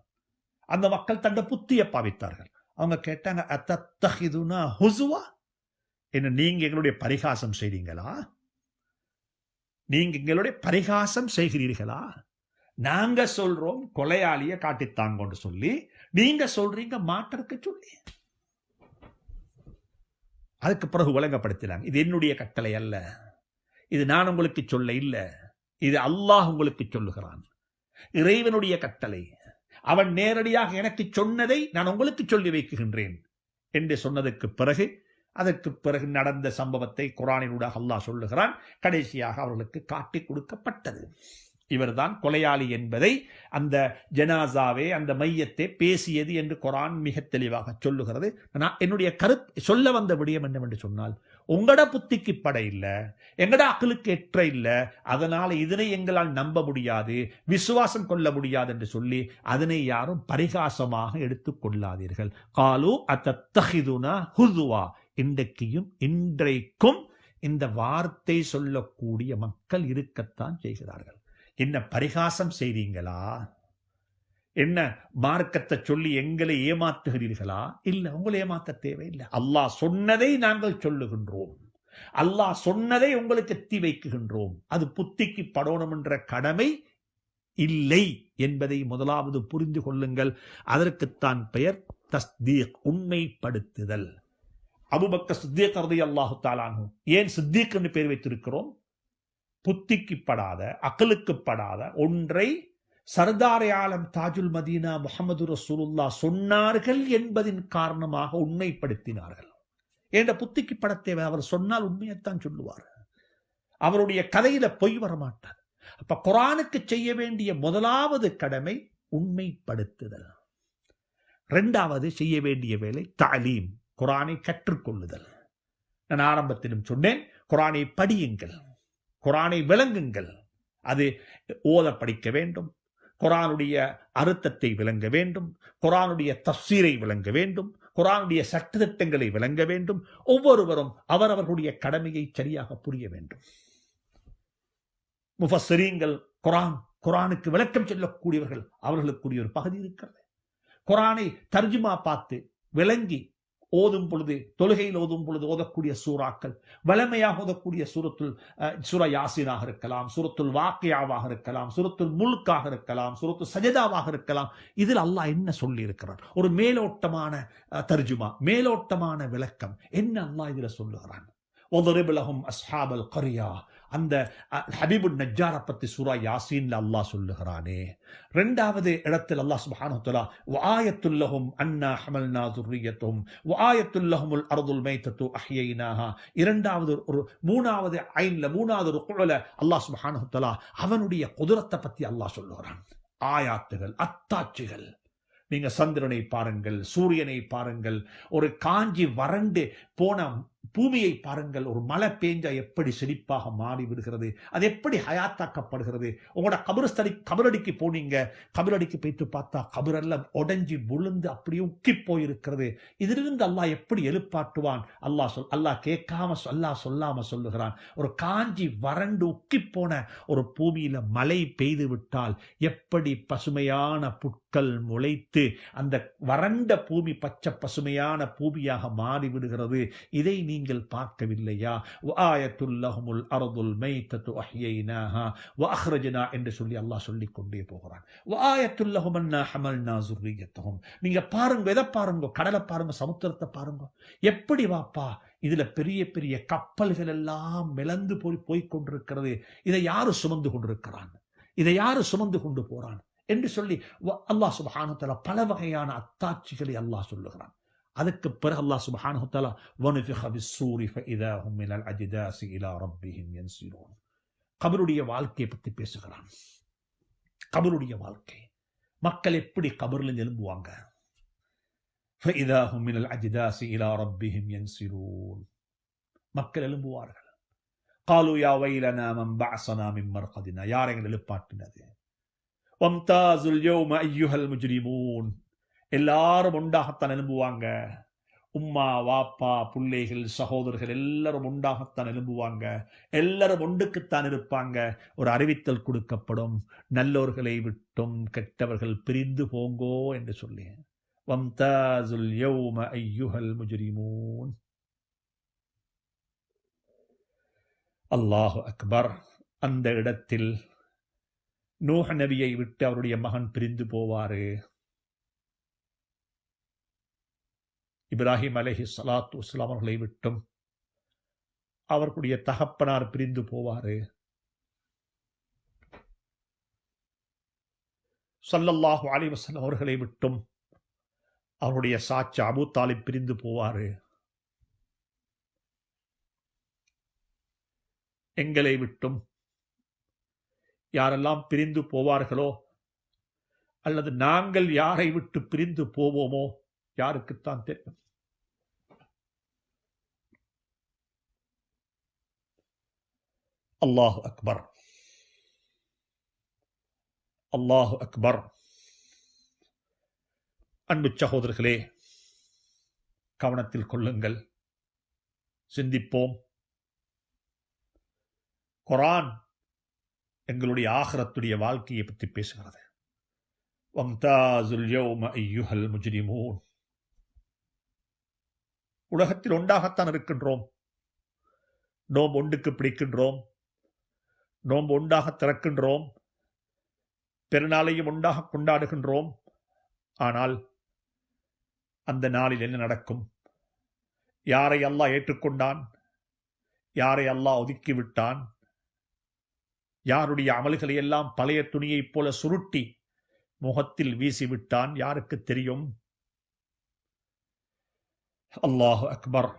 அந்த மக்கள் தன்னுடைய புத்தியை பாவித்தார்கள். அவங்க கேட்டாங்க, அத்தத்தஹிதுனா ஹுசுவா, என்ன நீங்க எங்களுடைய பரிகாசம் செய்றீங்களா? நீங்க எங்களுடைய பரிகாசம் செய்கிறீர்களா? நாங்க சொல்றோம் கொலையாளிய காட்டித்தாங்கன்னு சொல்லி, நீங்க சொல்றீங்க மாற்றக்கு சொல்லி. அதுக்கு பிறகு விளங்கப்படுத்தினாங்க, இது என்னுடைய கட்டளை அல்ல, இது நான் உங்களுக்கு சொல்ல இல்ல, இது அல்லாஹ் உங்களுக்கு சொல்லுகிறான், இறைவனுடைய கட்டளை. அவன் நேரடியாக எனக்கு சொன்னதை நான் உங்களுக்கு சொல்லி வைக்கின்றேன் என்று சொன்னதற்கு பிறகு, அதற்கு பிறகு நடந்த சம்பவத்தை குர்ஆனினூடாக அல்லாஹ் சொல்லுகிறான். கடைசியாக அவர்களுக்கு காட்டிக் கொடுக்கப்பட்டது. இவர்தான் கொலையாளி என்பதை அந்த ஜனாசாவே, அந்த மையத்தை பேசியது என்று குர்ஆன் மிக தெளிவாக சொல்லுகிறது. நான் என்னுடைய கருத்து சொல்ல வந்த விடயம் என்னவென்று சொன்னால், உங்களோட புத்திக்கு பட இல்லை, எங்கட அக்களுக்கு எற்ற இல்லை, அதனால இதனை எங்களால் நம்ப முடியாது, விசுவாசம் கொள்ள முடியாது என்று சொல்லி அதனை யாரும் பரிகாசமாக எடுத்துக் கொள்ளாதீர்கள். காலு அத்தத்தஹிதுனா ஹுதுவா, இன்றைக்கும் இந்த வார்த்தை சொல்லக்கூடிய மக்கள் இருக்கத்தான் செய்கிறார்கள். என்ன பரிகாசம் செய்றீங்களா? என்ன மார்க்கத்தை சொல்லி எங்களை ஏமாத்துகிறீர்களா? இல்ல, உங்களை ஏமாத்த தேவையில்லை. அல்லாஹ் சொன்னதை நாங்கள் சொல்லுகின்றோம், அல்லாஹ் சொன்னதை உங்களுக்கு எத்தி வைக்குகின்றோம். அது புத்திக்கு படணும் என்ற கடமை இல்லை என்பதை முதலாவது புரிந்து கொள்ளுங்கள். அதற்குத்தான் பெயர் தஸ்தீக், உண்மைப்படுத்துதல். அபூபக்கர் சித்தீக் ரலியல்லாஹு தஆலா அன்ஹு, ஏன் சித்தீக் என்று பெயர் வைத்திருக்கிறோம்? புத்திக்கு படாத, அக்கலுக்கு படாத ஒன்றை சர்தார் ஆலம் தாஜுல் மதீனா முஹம்மது ரசூலுல்லாஹ் சொன்னார்கள் என்பதின் காரணமாக உண்மைப்படுத்தினார்கள். என்ற புத்திக்கு பட தேவை. அவர் சொன்னால் உண்மையைத்தான் சொல்லுவார், அவருடைய கதையில பொய் வரமாட்டார். அப்ப குர்ஆனுக்கு செய்ய வேண்டிய முதலாவது கடமை உண்மைப்படுத்துதல். இரண்டாவது செய்ய வேண்டிய வேலை தஅலீம், குர்ஆனை கற்றுக்கொள்ளுதல். நான் ஆரம்பத்திலும் சொன்னேன், குர்ஆனை படியுங்கள், குர்ஆனை விளங்குங்கள். அது ஓத படிக்க வேண்டும், குர்ஆனுடைய அர்த்தத்தை விளங்க வேண்டும், குர்ஆனுடைய தஃசீரை விளங்க வேண்டும், குர்ஆனுடைய சட்டதிட்டங்களை விளங்க வேண்டும். ஒவ்வொருவரும் அவரவர்களுடைய கடமையை சரியாக புரிய வேண்டும். முஃபஸ்ஸிரீன்கள், குர்ஆனுக்கு விளக்கம் சொல்லக்கூடியவர்கள், அவர்களுக்குரிய ஒரு பகுதி இருக்கிறது. குர்ஆனை தர்ஜுமா பார்த்து விளங்கி ஓதும் பொழுது, தொழுகையில் ஓதும் பொழுது ஓதக்கூடிய சூறாக்கள், வளமையாக ஓதக்கூடிய சூரா யாசீனாக இருக்கலாம், சூரத்துல் வாக்கியாவாக இருக்கலாம், சூரத்துல் முல்காக இருக்கலாம், சூரத்துல் சஜதாவாக இருக்கலாம். இதில் அல்லாஹ் என்ன சொல்லி இருக்கிறார்? ஒரு மேலோட்டமான தர்ஜுமா, மேலோட்டமான விளக்கம் என்ன அல்லாஹ் இதில் சொல்லுகிறான்? ஒதரிப் லஹும் அஸ்ஹாபல் கர்யா, அந்த ஹபீபுன் நஜ்ஜாரை பத்தி சூரா யாசீன்ல அல்லாஹ் சொல்லுகிறானே. இரண்டாவது இடத்தில் அல்லாஹ் சுப்ஹானஹு வ தஆலா வஆயத்துல் லஹும் அன்னா ஹமல்னா ذُرِّيَّتُهُمْ வஆயத்துல் லஹுமுல் அர்துல் மைத்தத்து அஹ்யைனாஹா. இரண்டாவது ஒரு மூணாவது ஐன்ல, மூணாவது ருக்குல அல்லாஹ் சுப்ஹானஹு வ தஆலா அவனுடைய குதிரத்தை பத்தி அல்லாஹ் சொல்லுகிறான். ஆயாத்துகள், அத்தாட்சிகள். நீங்க சந்திரனை பாருங்கள், சூரியனை பாருங்கள், ஒரு காஞ்சி வறண்டு போன பூமியை பாருங்கள், ஒரு மழை பெஞ்சா எப்படி செழிப்பாக மாறி விடுகிறது, அது எப்படி ஹயாத்தாக்கப்படுகிறது. உங்களோட கபரடிக்கு போனீங்க, கபரடிக்கு போயிட்டு பார்த்தா கபரெல்லாம் உடைஞ்சி விழுந்து அப்படியே உக்கி போயிருக்கிறது. இதிலிருந்து அல்லாஹ் எப்படி எழுப்பாட்டுவான்? அல்லாஹ் கேட்காம சொல்லாம சொல்லுகிறான். ஒரு காஞ்சி வறண்டு உக்கி போன ஒரு பூமியில மழை பெய்து விட்டால் எப்படி பசுமையான புட்கள் முளைத்து அந்த வறண்ட பூமி பச்சை பசுமையான பூமியாக மாறிவிடுகிறது. இதை நீங்கள் பார்க்கவில்லையா? வஆயத்துல் லஹுமுல் அர்துல் மைத்தத்து அஹ்யைனாஹா வஅக்ரஜ்னா என்று சொல்லி அல்லாஹ் சொல்லிக் கொண்டே போகிறான். வஆயத்துல் லஹும் அன்னா ஹமல்னா ذُرِّيَّتُهُمْ. நீங்க பாருங்க, எதை பாருங்க? கடலை பாருங்க, சமுத்திரத்தை பாருங்க. எப்படி வாப்பா, இதுல பெரிய பெரிய கப்பல்கள் எல்லாம் மிளந்து போய் கொண்டிருக்கிறது. இதை யாரு சுமந்து கொண்டிருக்கிறான்? இதை யாரு சுமந்து கொண்டு போறான் என்று சொல்லி அல்லாஹ் சுப்ஹானஹு வ தஆலா பல வகையான அத்தாட்சிகளை அல்லாஹ் சொல்லுகிறான். அதுக்கு பிறகு அல்லாஹ் சுப்ஹானஹு வ தஆலா வனுஃபிக பிஸ்ஸூரி ஃபஇதா ஹும் மினல் அஜ்தாஸி இலா ரப்பிஹிம் யன்சிலூன். கபருடைய வாழ்க்கையை பற்றி பேசுகிறான். கபருடைய வாழ்க்கை, மக்கள் எப்படி கபர்ல எழும்புவாங்க? ஃபஇதா ஹும் மினல் அஜ்தாஸி இலா ரப்பிஹிம் யன்சிலூன். மக்கள் எழும்புவார்கள். قالوا يا ويلنا من بعثنا من مرقدنا. யார் எங்களை எழுப்பாட்டினது? وامتازوا اليوم ايها المجرمون. எல்லாரும் ஒன்றாகத்தான் எழும்புவாங்க. உம்மா, வாப்பா, பிள்ளைகள், சகோதரர்கள் எல்லாரும் ஒன்றாகத்தான் எழும்புவாங்க. எல்லாரும் ஒன்றுக்குத்தான் இருப்பாங்க. ஒரு அறிவித்தல் கொடுக்கப்படும், நல்லோர்களை விட்டும் கெட்டவர்கள் பிரிந்து போங்கோ என்று சொல்லி. வம்தாஸுல் யௌம அய்யுஹல் முஜ்ரிமூன். அல்லாஹு அக்பர். அந்த இடத்தில் நூஹ் நபியை விட்டு அவருடைய மகன் பிரிந்து போவாரு. இப்ராஹிம் அலைஹி ஸலாத்து வஸ்ஸலாம் அவர்களை விட்டும் அவர்களுடைய தகப்பனார் பிரிந்து போவாரு. ஸல்லல்லாஹு அலைஹி வஸல்லம் அவர்களை விட்டும் அவருடைய சாச்சா அபூ தாலிப் பிரிந்து போவாரு. எங்களை விட்டும் யாரெல்லாம் பிரிந்து போவார்களோ அல்லது நாங்கள் யாரை விட்டு பிரிந்து போவோமோ யாருக்குத்தான் தெரியும். அல்லாஹு அக்பர், அல்லாஹு அக்பர். அன்பு சகோதரர்களே, கவனத்தில் கொள்ளுங்கள், சிந்திப்போம். குர்ஆன் எங்களுடைய ஆகிரத்துடைய வாழ்க்கையை பற்றி பேசுகிறது. வம்தாஸுல் யௌம அய்யுஹல் முஜ்ரிமூன். உலகத்தில் ஒன்றாகத்தான் இருக்கின்றோம். நோம்பு ஒன்றுக்கு பிடிக்கின்றோம், நோம்பு ஒன்றாக திறக்கின்றோம், பெருநாளையும் ஒன்றாக கொண்டாடுகின்றோம். ஆனால் அந்த நாளில் என்ன நடக்கும்? யாரை அல்லாஹ் ஏற்றுக்கொண்டான், யாரை அல்லாஹ் ஒதுக்கிவிட்டான், யாருடைய அமல்களை எல்லாம் பழைய துணியைப் போல சுருட்டி முகத்தில் வீசிவிட்டான், யாருக்கு தெரியும்? அல்லாஹு அக்பர்.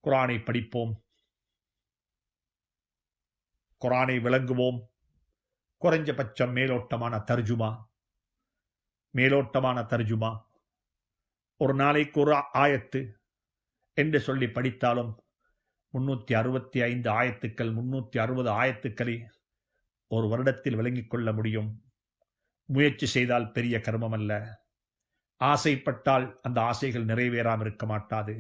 குர்ஆனை படிப்போம், குர்ஆனை விளங்குவோம். குறைஞ்சபட்சம் மேலோட்டமான தர்ஜுமா ஒரு நாளைக்கு ஒரு ஆயத்து என்று சொல்லி படித்தாலும் 365 ஆயத்துக்கள், 360 ஆயத்துக்களை ஒரு வருடத்தில் விளங்கிக் கொள்ள முடியும். முயற்சி செய்தால் பெரிய கர்மம் அல்ல. ஆசைப்பட்டால் அந்த ஆசைகள் நிறைவேறாமல் இருக்க மாட்டாது.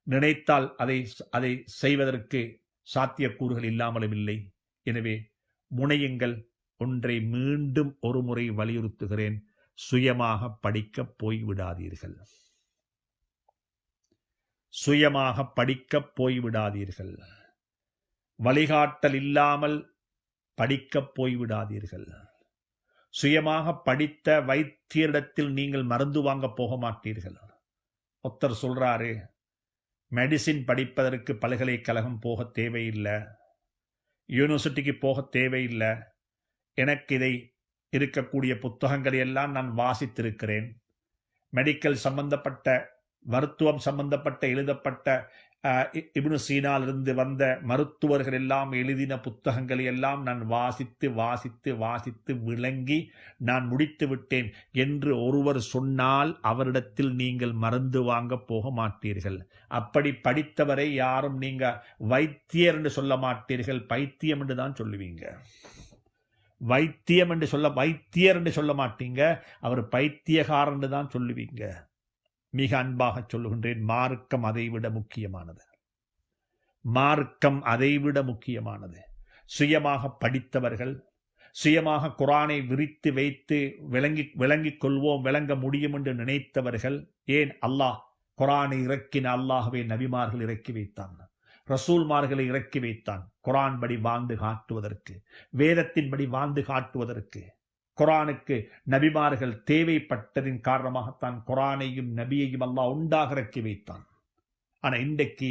நினைத்தால் அதை செய்வதற்கு சாத்தியக்கூறுகள் இல்லாமலும் இல்லை. எனவே முனையுங்கள். ஒன்றை மீண்டும் ஒரு முறை வலியுறுத்துகிறேன், சுயமாக படிக்க போய்விடாதீர்கள். சுயமாக படிக்க போய்விடாதீர்கள். வழிகாட்டல் இல்லாமல் படிக்க போய்விடாதீர்கள். சுயமாக படித்த வைத்தியரிடத்தில் நீங்கள் மருந்து வாங்க போக மாட்டீர்கள். ஒருத்தர் சொல்றாரு, மெடிசின் படிப்பதற்கு பல்கலைக்கழகம் போக தேவையில்லை, யூனிவர்சிட்டிக்கு போக தேவையில்லை, எனக்கு இதை இருக்கக்கூடிய புத்தகங்களை எல்லாம் நான் வாசித்திருக்கிறேன், மெடிக்கல் சம்பந்தப்பட்ட மருத்துவம் சம்பந்தப்பட்ட எழுதப்பட்ட இப்னு சீனாலிருந்து வந்த மருத்துவர்கள் எல்லாம் எழுதின புத்தகங்களை எல்லாம் நான் வாசித்து வாசித்து வாசித்து விளங்கி நான் முடித்து விட்டேன் என்று ஒருவர் சொன்னால் அவரிடத்தில் நீங்கள் மருந்து வாங்க போக மாட்டீர்கள். அப்படி படித்தவரை யாரும் நீங்க வைத்தியர் என்று சொல்ல மாட்டீர்கள், பைத்தியம் என்று தான் சொல்லுவீங்க. வைத்தியர் என்று சொல்ல மாட்டீங்க, அவர் பைத்தியகாரன் என்று தான் சொல்லுவீங்க. மிக அன்பாக சொல்லுகின்றேன், மார்க்கம் அதைவிட முக்கியமானது. மார்க்கம் அதைவிட முக்கியமானது. சுயமாக படித்தவர்கள், சுயமாக குர்ஆனை விரித்து வைத்து விளங்கிக் கொள்வோம், விளங்க முடியும் என்று நினைத்தவர்கள், ஏன் அல்லாஹ் குர்ஆனை இறக்கின? அல்லாஹ்வே நபிமார்கள் இறக்கி வைத்தான், ரசூல்மார்களை இறக்கி வைத்தான், குர்ஆன் படி வாழ்ந்து காட்டுவதற்கு, வேதத்தின்படி வாழ்ந்து காட்டுவதற்கு. குர்ஆனுக்கு நபிமார்கள் தேவைப்பட்டதின் காரணமாகத்தான் குர்ஆனையும் நபியையும் அல்லாஹ் உண்டாக இறக்கி வைத்தான். ஆனா இன்றைக்கு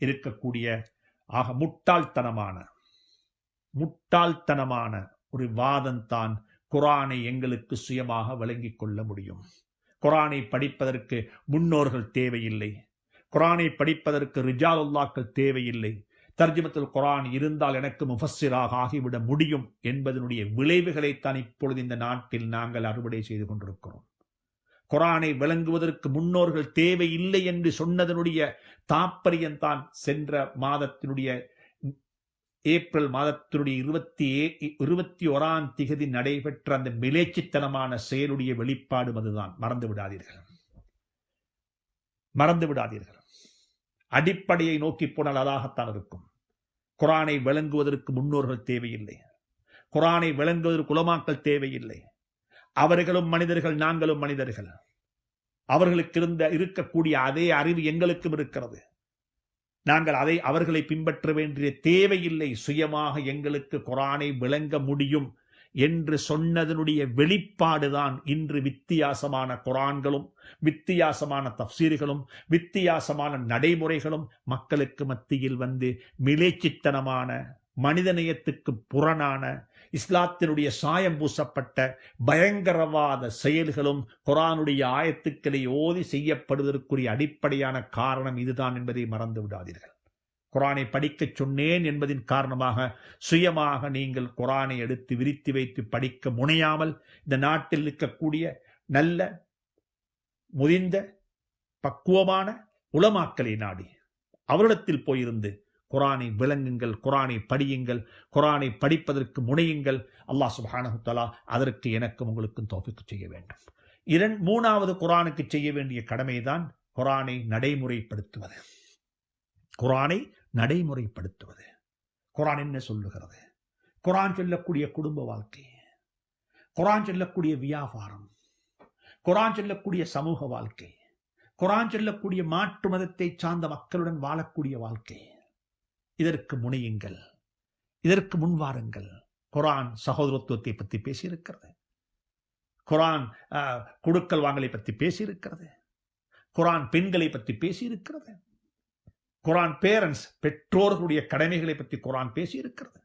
இருக்கக்கூடிய முட்டாள்தனமான ஒரு வாதம் தான் குர்ஆனை எங்களுக்கு சுயமாக விளங்கிக் கொள்ள முடியும். குர்ஆனை படிப்பதற்கு முன்னோர்கள் தேவையில்லை, குர்ஆனை படிப்பதற்கு ரிஜாலுல்லாக்கள் தேவையில்லை, தர்ஜுமத்துல் குர்ஆன் இருந்தால் எனக்கு முஃபஸ்ஸிராக ஆகிவிட முடியும் என்பதனுடைய விளைவுகளைத்தான் இப்பொழுது இந்த நாட்டில் நாங்கள் அறுவடை செய்து கொண்டிருக்கிறோம். குர்ஆனை விளங்குவதற்கு முன்னோர்கள் தேவையில்லை என்று சொன்னதனுடைய தாற்பயம்தான் சென்ற மாதத்தினுடைய ஏப்ரல் மாதத்தினுடைய 21ஆம் திகதி நடைபெற்ற அந்த மிலேச்சித்தனமான செயலுடைய வெளிப்பாடு அதுதான். மறந்து விடாதீர்கள். அடிப்படையை நோக்கி போனால் அதாகத்தான் இருக்கும். குர்ஆனை விளங்குவதற்கு முன்னோர்கள் தேவையில்லை, குர்ஆனை விளங்குவதற்கு உலமாக்கள் தேவையில்லை. அவர்களும் மனிதர்கள், நாங்களும் மனிதர்கள். அவர்களுக்கு இருக்கக்கூடிய அதே அறிவு எங்களுக்கும் இருக்கிறது. நாங்கள் அவர்களை பின்பற்ற வேண்டிய தேவையில்லை. சுயமாக எங்களுக்கு குர்ஆனை விளங்க முடியும் என்று சொன்னதனுடைய வெளிப்பாடுதான் இன்று வித்தியாசமான குர்ஆன்களும், வித்தியாசமான தஃப்சீர்களும், வித்தியாசமான நடைமுறைகளும் மக்களுக்கு மத்தியில் வந்து மிலேச்சித்தனமான, மனிதநேயத்துக்கு புறனான, இஸ்லாத்தினுடைய சாயம் பூசப்பட்ட பயங்கரவாத செயல்களும் குர்ஆனுடைய ஆயத்துக்களை ஓதி செய்யப்படுவதற்குரிய அடிப்படையான காரணம் இதுதான் என்பதை மறந்து விடாதீர்கள். குர்ஆனை படிக்கச் சொன்னேன் என்பதின் காரணமாக சுயமாக நீங்கள் குர்ஆனை எடுத்து விரித்து வைத்து படிக்க முனையாமல் இந்த நாட்டில் இருக்கக்கூடிய நல்ல முதிர்ந்த பக்குவமான உலமாக்களை நாடி அவரிடத்தில் போயிருந்து குர்ஆனை விளங்குங்கள், குர்ஆனை படியுங்கள், குர்ஆனை படிப்பதற்கு முனையுங்கள். அல்லாஹ் சுப்ஹானஹு வ தஆலா அதற்கு எனக்கும் உங்களுக்கும் தௌஃபீக் செய்ய வேண்டும். மூணாவது குர்ஆனுக்கு செய்ய வேண்டிய கடமைதான் குர்ஆனை நடைமுறைப்படுத்துவது. குர்ஆனை நடைமுறைப்படுத்துவது. குர்ஆன் என்ன சொல்லுகிறது? குர்ஆன் சொல்லக்கூடிய குடும்ப வாழ்க்கை, குர்ஆன் சொல்லக்கூடிய வியாபாரம், குர்ஆன் சொல்லக்கூடிய சமூக வாழ்க்கை, குர்ஆன் சொல்லக்கூடிய மாற்று மதத்தை சார்ந்த மக்களுடன் வாழக்கூடிய வாழ்க்கை, இதற்கு முனையுங்கள், இதற்கு முன்வாருங்கள். குர்ஆன் சகோதரத்துவத்தை பற்றி பேசியிருக்கிறது. குர்ஆன் கொடுக்கல் வாங்கலை பற்றி பேசியிருக்கிறது. குர்ஆன் பெண்களை பற்றி பேசியிருக்கிறது. குர்ஆன் பேரண்ட்ஸ், பெற்றோர்களுடைய கடமைகளை பற்றி குர்ஆன் பேசியிருக்கிறது.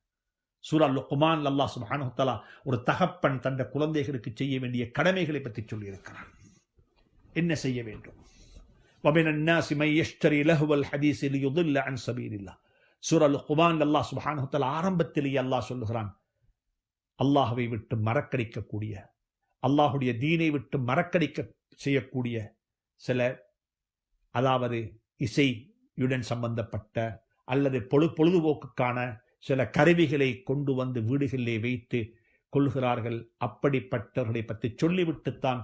சூரா லுக்மான் அல்லாஹ் சுப்ஹானஹு வ தஆலா ஒரு தகப்பன் தந்த குழந்தைகளுக்கு செய்ய வேண்டிய கடமைகளை பற்றி சொல்லியிருக்கிறார். என்ன செய்ய வேண்டும்? وَمِنَ النَّاسِ مَن يَشْتَرِي لَهْوَ الْحَدِيثِ لِيُضِلَّ عَن سَبِيلِ اللَّهِ. சூரா லுக்மான் அல்லாஹ் சுப்ஹானஹு வ தஆலா ஆரம்பத்திலேயே அல்லாஹ் சொல்லுகிறான், அல்லாஹ்வை விட்டு மறக்கடிக்கக்கூடிய, அல்லாஹுடைய தீனை விட்டு மறக்கடிக்க செய்யக்கூடிய சில, அதாவது இசையுடன் சம்பந்தப்பட்ட அல்லது பொழுதுபோக்குக்கான சில கருவிகளை கொண்டு வந்து வீடுகளிலே வைத்து கொள்கிறார்கள். அப்படிப்பட்டவர்களை பற்றி சொல்லிவிட்டுத்தான்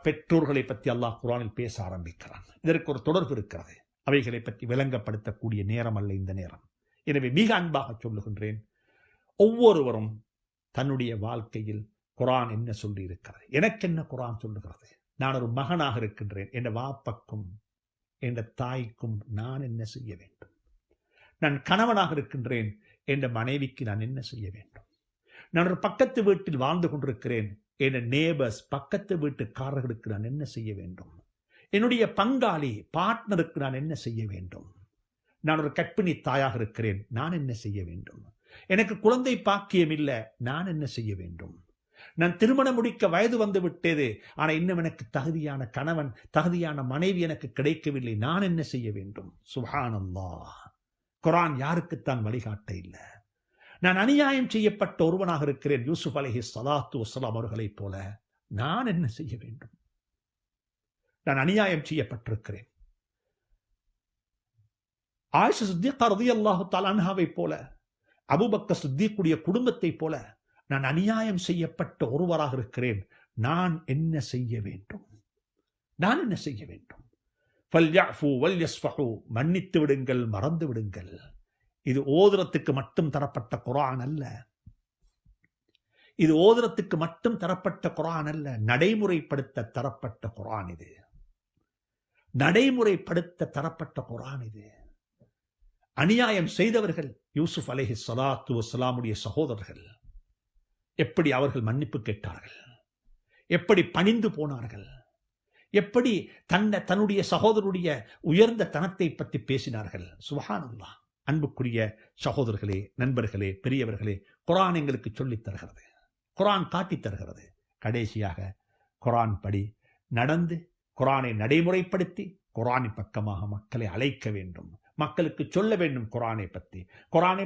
பெற்றோர்களை பற்றி அல்லாஹ் குர்ஆனில் பேச ஆரம்பிக்கிறான். இதற்கு ஒரு தொடர்பு இருக்கிறது. அவைகளை பற்றி விளங்கப்படுத்தக்கூடிய நேரம் அல்ல இந்த நேரம். எனவே மிக அன்பாக சொல்லுகின்றேன், ஒவ்வொருவரும் தன்னுடைய வாழ்க்கையில் குர்ஆன் என்ன சொல்லி இருக்கிறது, எனக்கு என்ன குர்ஆன் சொல்லுகிறது, நான் ஒரு மகனாக இருக்கின்றேன், என் வாப்பக்கும் என் தாய்க்கும் நான் என்ன செய்ய வேண்டும், நான் கணவனாக இருக்கின்றேன், என் மனைவிக்கு நான் என்ன செய்ய வேண்டும், நான் ஒரு பக்கத்து வீட்டில் வாழ்ந்து கொண்டிருக்கிறேன், என் நேபர்ஸ் பக்கத்து வீட்டுக்காரர்களுக்கு நான் என்ன செய்ய வேண்டும், என்னுடைய பங்காளி பார்ட்னருக்கு நான் என்ன செய்ய வேண்டும், நான் ஒரு கர்ப்பிணி தாயாக இருக்கிறேன், நான் என்ன செய்ய வேண்டும், எனக்கு குழந்தை பாக்கியம் இல்லை, நான் என்ன செய்ய வேண்டும், நான் திருமணம் முடிக்க வயது வந்து விட்டது, ஆனால் இன்னும் எனக்கு தகுதியான கணவன், தகுதியான மனைவி எனக்கு கிடைக்கவில்லை, நான் என்ன செய்ய வேண்டும். சுப்ஹானல்லாஹ், குர்ஆன் யாருக்குத்தான் வழிகாட்ட இல்லை. நான் அநியாயம் செய்யப்பட்ட ஒருவனாக இருக்கிறேன், யூசுப் அலைஹிஸ்ஸலாத்து வஸ்ஸலாம் அவர்களைப் போல, நான் என்ன செய்ய வேண்டும், நான் அநியாயம் செய்யப்பட்டிருக்கிறேன். ஆயிஷா சித்திகா ரலியல்லாஹு தஆலா அன்ஹாவை போல, அபூபக்கர் சித்திக்குடைய குடும்பத்தை போல நான் அநியாயம் செய்யப்பட்ட ஒருவராக இருக்கிறேன், நான் என்ன செய்ய வேண்டும், நான் என்ன செய்ய வேண்டும். ஃபல்யஃபு வல்யஸ்ஃபஹு, மன்னித்து விடுங்கள், மறந்து விடுங்கள். இது ஓதுறத்துக்கு மட்டும் தரப்பட்ட குர்ஆன் அல்ல. இது ஓதுறத்துக்கு மட்டும் தரப்பட்ட குர்ஆன் அல்ல, நடைமுறைப்படுத்த தரப்பட்ட குர்ஆன் இது. நடைமுறைப்படுத்த தரப்பட்ட குர்ஆன் இது. அநியாயம் செய்தவர்கள் யூசுப் அலைஹிஸ்ஸலாத்து வஸ்ஸலாமுடைய சகோதரர்கள், எப்படி அவர்கள் மன்னிப்பு கேட்டார்கள், எப்படி பணிந்து போனார்கள், எப்படி தன்னுடைய சகோதரருடைய உயர்ந்த தனத்தை பற்றி பேசினார்கள். சுப்ஹானல்லாஹ். அன்புக்குரிய சகோதரர்களே, நண்பர்களே, பெரியவர்களே, குர்ஆன் எங்களுக்கு சொல்லித் தருகிறது, குர்ஆன் காட்டித் தருகிறது. கடைசியாக குர்ஆன் படி நடந்து குர்ஆனை நடைமுறைப்படுத்தி குர்ஆனின் பக்கமாக மக்களை அழைக்க வேண்டும், மக்களுக்கு சொல்ல வேண்டும். குர்ஆனை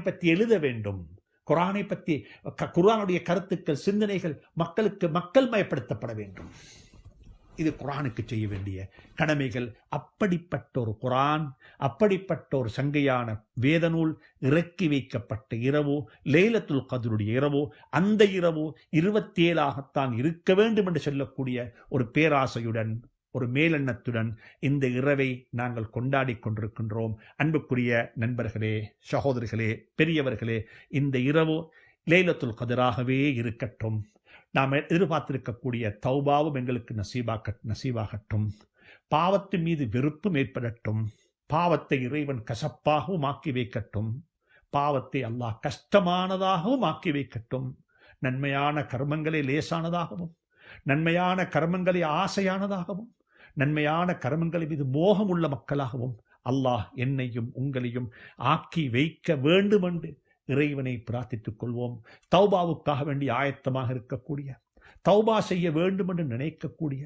பற்றி எழுத வேண்டும். குர்ஆனை பற்றி குர்ஆனுடைய கருத்துக்கள், சிந்தனைகள் மக்கள் மயப்படுத்தப்பட வேண்டும். இது குர்ஆனுக்கு செய்ய வேண்டிய கடமைகள். அப்படிப்பட்ட ஒரு குர்ஆன், அப்படிப்பட்ட ஒரு சங்கையான வேதநூல் இறக்கி வைக்கப்பட்ட இரவோ, லைலத்துல் கத்ருடைய இரவோ, அந்த இரவோ 27ஆகத்தான் இருக்க வேண்டும் என்று சொல்லக்கூடிய ஒரு பேராசையுடன், ஒரு மேலெண்ணத்துடன் இந்த இரவை நாங்கள் கொண்டாடி கொண்டிருக்கின்றோம். அன்புக்குரிய நண்பர்களே, சகோதரர்களே, பெரியவர்களே, இந்த இரவு லைலத்துல் கத்ராகவே இருக்கட்டும். நாம் எதிர்பார்த்திருக்கக்கூடிய தௌபாவும் எங்களுக்கு நசீபாகட்டும். பாவத்தின் மீது வெறுப்பும் ஏற்படட்டும். பாவத்தை இறைவன் கசப்பாகவும் ஆக்கி வைக்கட்டும். பாவத்தை அல்லாஹ் கஷ்டமானதாகவும் ஆக்கி வைக்கட்டும். நன்மையான கர்மங்களை லேசானதாகவும், நன்மையான கர்மங்களை ஆசையானதாகவும், நன்மையான கர்மங்களை மீது மோகம் உள்ள மக்களாகவும் அல்லாஹ் என்னையும் உங்களையும் ஆக்கி வைக்க வேண்டும் என்று இறைவனை பிரார்த்தித்துக் கொள்வோம். தௌபாவுக்காக வேண்டி ஆயத்தமாக இருக்கக்கூடிய, தௌபா செய்ய வேண்டும் என்று நினைக்கக்கூடிய,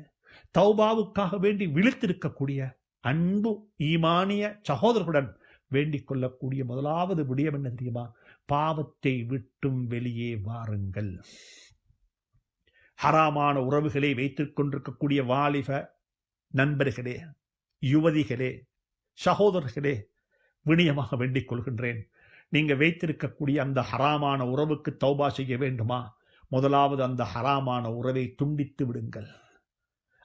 தௌபாவுக்காக வேண்டி விழித்திருக்கக்கூடிய அன்பு ஈமானிய சகோதரர்களுடன் வேண்டிக் கொள்ளக்கூடிய முதலாவது விடயம் என்ன தெரியுமா? பாவத்தை விட்டும் வெளியே வாருங்கள். ஹராமான உறவுகளை வைத்துக் கொண்டிருக்கக்கூடிய வாலிப நண்பர்களே, யுவதிகளே, சகோதரர்களே, வினியமாக வேண்டிக் கொள்கின்றேன். நீங்க வைத்திருக்கக்கூடிய அந்த ஹராமான உறவுக்கு தௌபா செய்ய வேண்டுமா? முதலாவது அந்த ஹராமான உறவை துண்டித்து விடுங்கள்.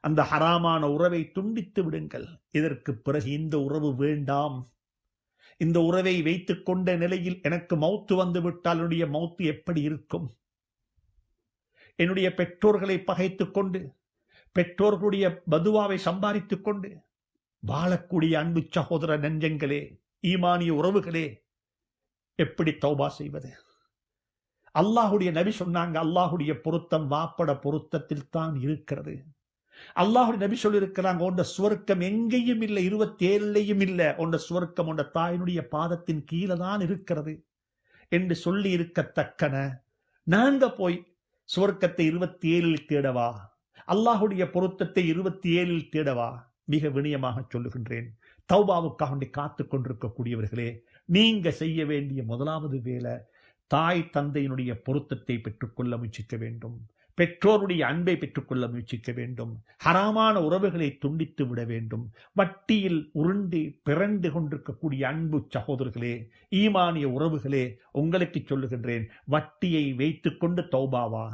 அந்த ஹராமான உறவை துண்டித்து விடுங்கள். இதற்கு பிறகு இந்த உறவு வேண்டாம். இந்த உறவை வைத்துக் கொண்ட நிலையில் எனக்கு மௌத்து வந்து விட்டால் என்னுடைய மௌத்து எப்படி இருக்கும்? என்னுடைய பெற்றோர்களை பகைத்துக் கொண்டு, பெற்றோர்களுடைய பதுவாவை சம்பாதித்துக் கொண்டு வாழக்கூடிய அன்பு சகோதர நெஞ்சங்களே, ஈமானிய உறவுகளே, எப்படி தௌபா செய்வது? அல்லாஹுடைய நபி சொன்னாங்க, அல்லாஹுடைய பொருத்தம் வாப்பட பொருத்தத்தில் தான் இருக்கிறது. அல்லாஹுடைய நபி சொல்லியிருக்கிறாங்க, உண்ட சுவர்க்கம் எங்கேயும் இல்லை, 27லையும் இல்லை, உண்ட சுவர்க்கம் உண்ட தாயினுடைய பாதத்தின் கீழே தான் இருக்கிறது என்று சொல்லி இருக்கத்தக்கன நாங்க போய் சுவர்க்கத்தை 27ல் தேடவா? அல்லாஹுடைய பொருத்தத்தை 27ல் தேடவா? மிக வினயமாக சொல்லுகின்றேன். தௌபாவுக்காக காத்துக் கொண்டிருக்கக்கூடியவர்களே, நீங்க செய்ய வேண்டிய முதலாவது வேலை, தாய் தந்தையினுடைய பொருத்தத்தை பெற்றுக்கொள்ள முயற்சிக்க வேண்டும். பெற்றோருடைய அன்பை பெற்றுக்கொள்ள முயற்சிக்க வேண்டும். ஹராமான உறவுகளை துண்டித்து விட வேண்டும். வட்டியில் உருண்டு பிறண்டு கொண்டிருக்கக்கூடிய அன்பு சகோதரர்களே, ஈமானிய உறவுகளே, உங்களுக்கு சொல்லுகின்றேன், வட்டியை வைத்துக் கொண்டு தௌபாவா?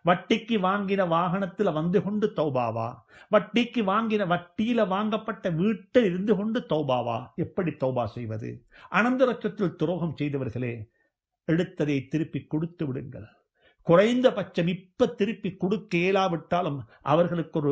வட்டிக்கு வாங்கின வாகனத்தில் வந்து கொண்டு தௌபாவா? வட்டிக்கு வாங்கின வட்டியில வாங்கப்பட்ட வீட்டில் இருந்து கொண்டு தௌபாவா? எப்படி தௌபா செய்வது? அனந்தரட்சத்தில் துரோகம் செய்தவர்களே, எடுத்ததை திருப்பி கொடுத்து விடுங்கள். குறைந்தபட்சம் இப்ப திருப்பி கொடுக்க இயலாவிட்டாலும் அவர்களுக்கு ஒரு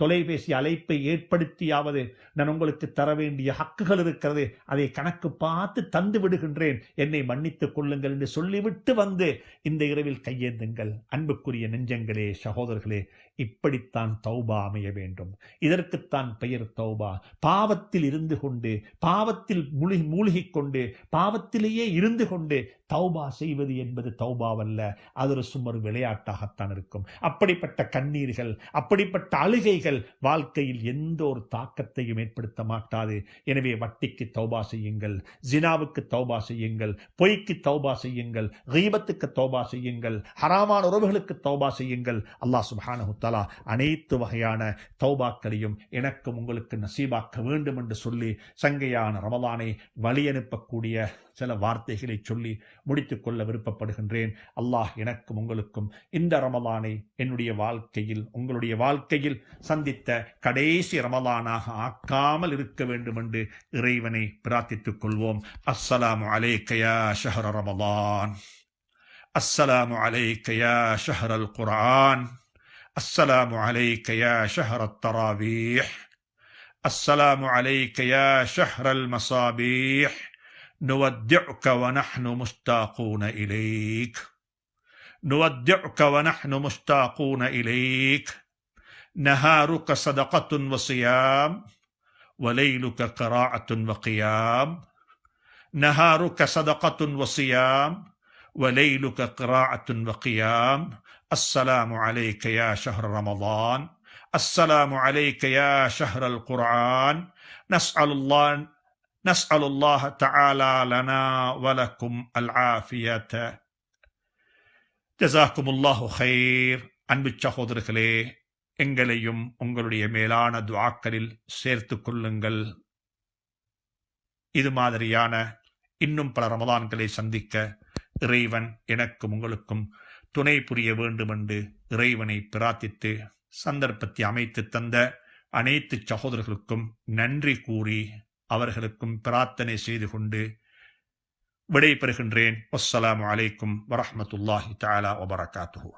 தொலைபேசி அழைப்பை ஏற்படுத்தியாவது நான் உங்களுக்கு தர வேண்டிய ஹக்குகள் இருக்கிறது, அதை கணக்கு பார்த்து தந்து விடுகின்றேன், என்னை மன்னித்துக் கொள்ளுங்கள் என்று சொல்லிவிட்டு வந்து இந்த இரவில் கையேந்துங்கள். அன்புக்குரிய நெஞ்சங்களே, சகோதரர்களே, இப்படித்தான் தௌபா அமைய வேண்டும். இதற்குத்தான் பெயர் தௌபா. பாவத்தில் இருந்து கொண்டு, பாவத்தில் மூழ்கிக் கொண்டு, பாவத்திலேயே இருந்து கொண்டு தௌபா செய்வது என்பது தௌபாவல்ல. அது ஒரு சும்மா விளையாட்டாகத்தான் இருக்கும். அப்படிப்பட்ட கண்ணீர்கள், அப்படிப்பட்ட அழுகைகள் வாழ்க்கையில் எந்த ஒரு தாக்கத்தையும் ஏற்படுத்த மாட்டாது. எனவே வட்டிக்கு தௌபா செய்யுங்கள், ஜினாவுக்கு தௌபா செய்யுங்கள், பொய்க்கு தௌபா செய்யுங்கள், கீபத்துக்கு தௌபா செய்யுங்கள், ஹராமான உறவுகளுக்கு தௌபா செய்யுங்கள். அல்லாஹ் சுப்ஹானஹு தஆலா அனைத்து வகையான தௌபாக்களையும் எனக்கும் உங்களுக்கு நசீபாக்க வேண்டும் என்று சொல்லி சங்கையான ரமலானை வழி அனுப்பக்கூடிய சில வார்த்தைகளை சொல்லி முடித்துக் கொள்ள விருப்பப்படுகின்றேன். அல்லாஹ் எனக்கும் உங்களுக்கும் இந்த ரமலானை என்னுடைய வாழ்க்கையில், உங்களுடைய வாழ்க்கையில் சந்தித்த கடைசி ரமலானாக ஆக்காமல் இருக்க வேண்டும் என்று இறைவனை பிரார்த்தித்துக் கொள்வோம். அஸ்ஸலாமு அலைக்க யா ஷஹ்ர ரமலான், அஸ்ஸலாமு அலைக்க யா ஷஹ்ரல் குர்ஆன், அஸ்ஸலாமு அலைக்க யா ஷஹ்ரத் தராவீஹ், அஸ்ஸலாமு அலைக்க யா ஷஹ்ரல் மசாபீஹ். نودعك ونحن مشتاقون إليك، نودعك ونحن مشتاقون إليك. نهارك صدقة وصيام، وليلك قراءة وقيام. نهارك صدقة وصيام، وليلك قراءة وقيام. السلام عليك يا شهر رمضان، السلام عليك يا شهر القرآن. نسأل الله تعالى لنا ولكم العافية. جزاكم الله خير. அன்பு சகோதரர்களே, எங்களையும் உங்களுடைய மேலான துஆக்களில் சேர்த்துக் கொள்ளுங்கள். இது மாதிரியான இன்னும் பல ரமலான்களை சந்திக்க இறைவன் எனக்கும் உங்களுக்கும் துணை புரிய வேண்டும் என்று இறைவனை பிரார்த்தித்து சந்தர்ப்பத்தை அமைத்து தந்த அனைத்து சகோதரர்களுக்கும் நன்றி கூறி அவர்களுக்கும் பிரார்த்தனை செய்து கொண்டு விடை பெறுகின்றேன். அஸ்ஸலாமு அலைக்கும் வரஹ்மத்துல்லாஹி தஆலா வபரகாத்துஹு.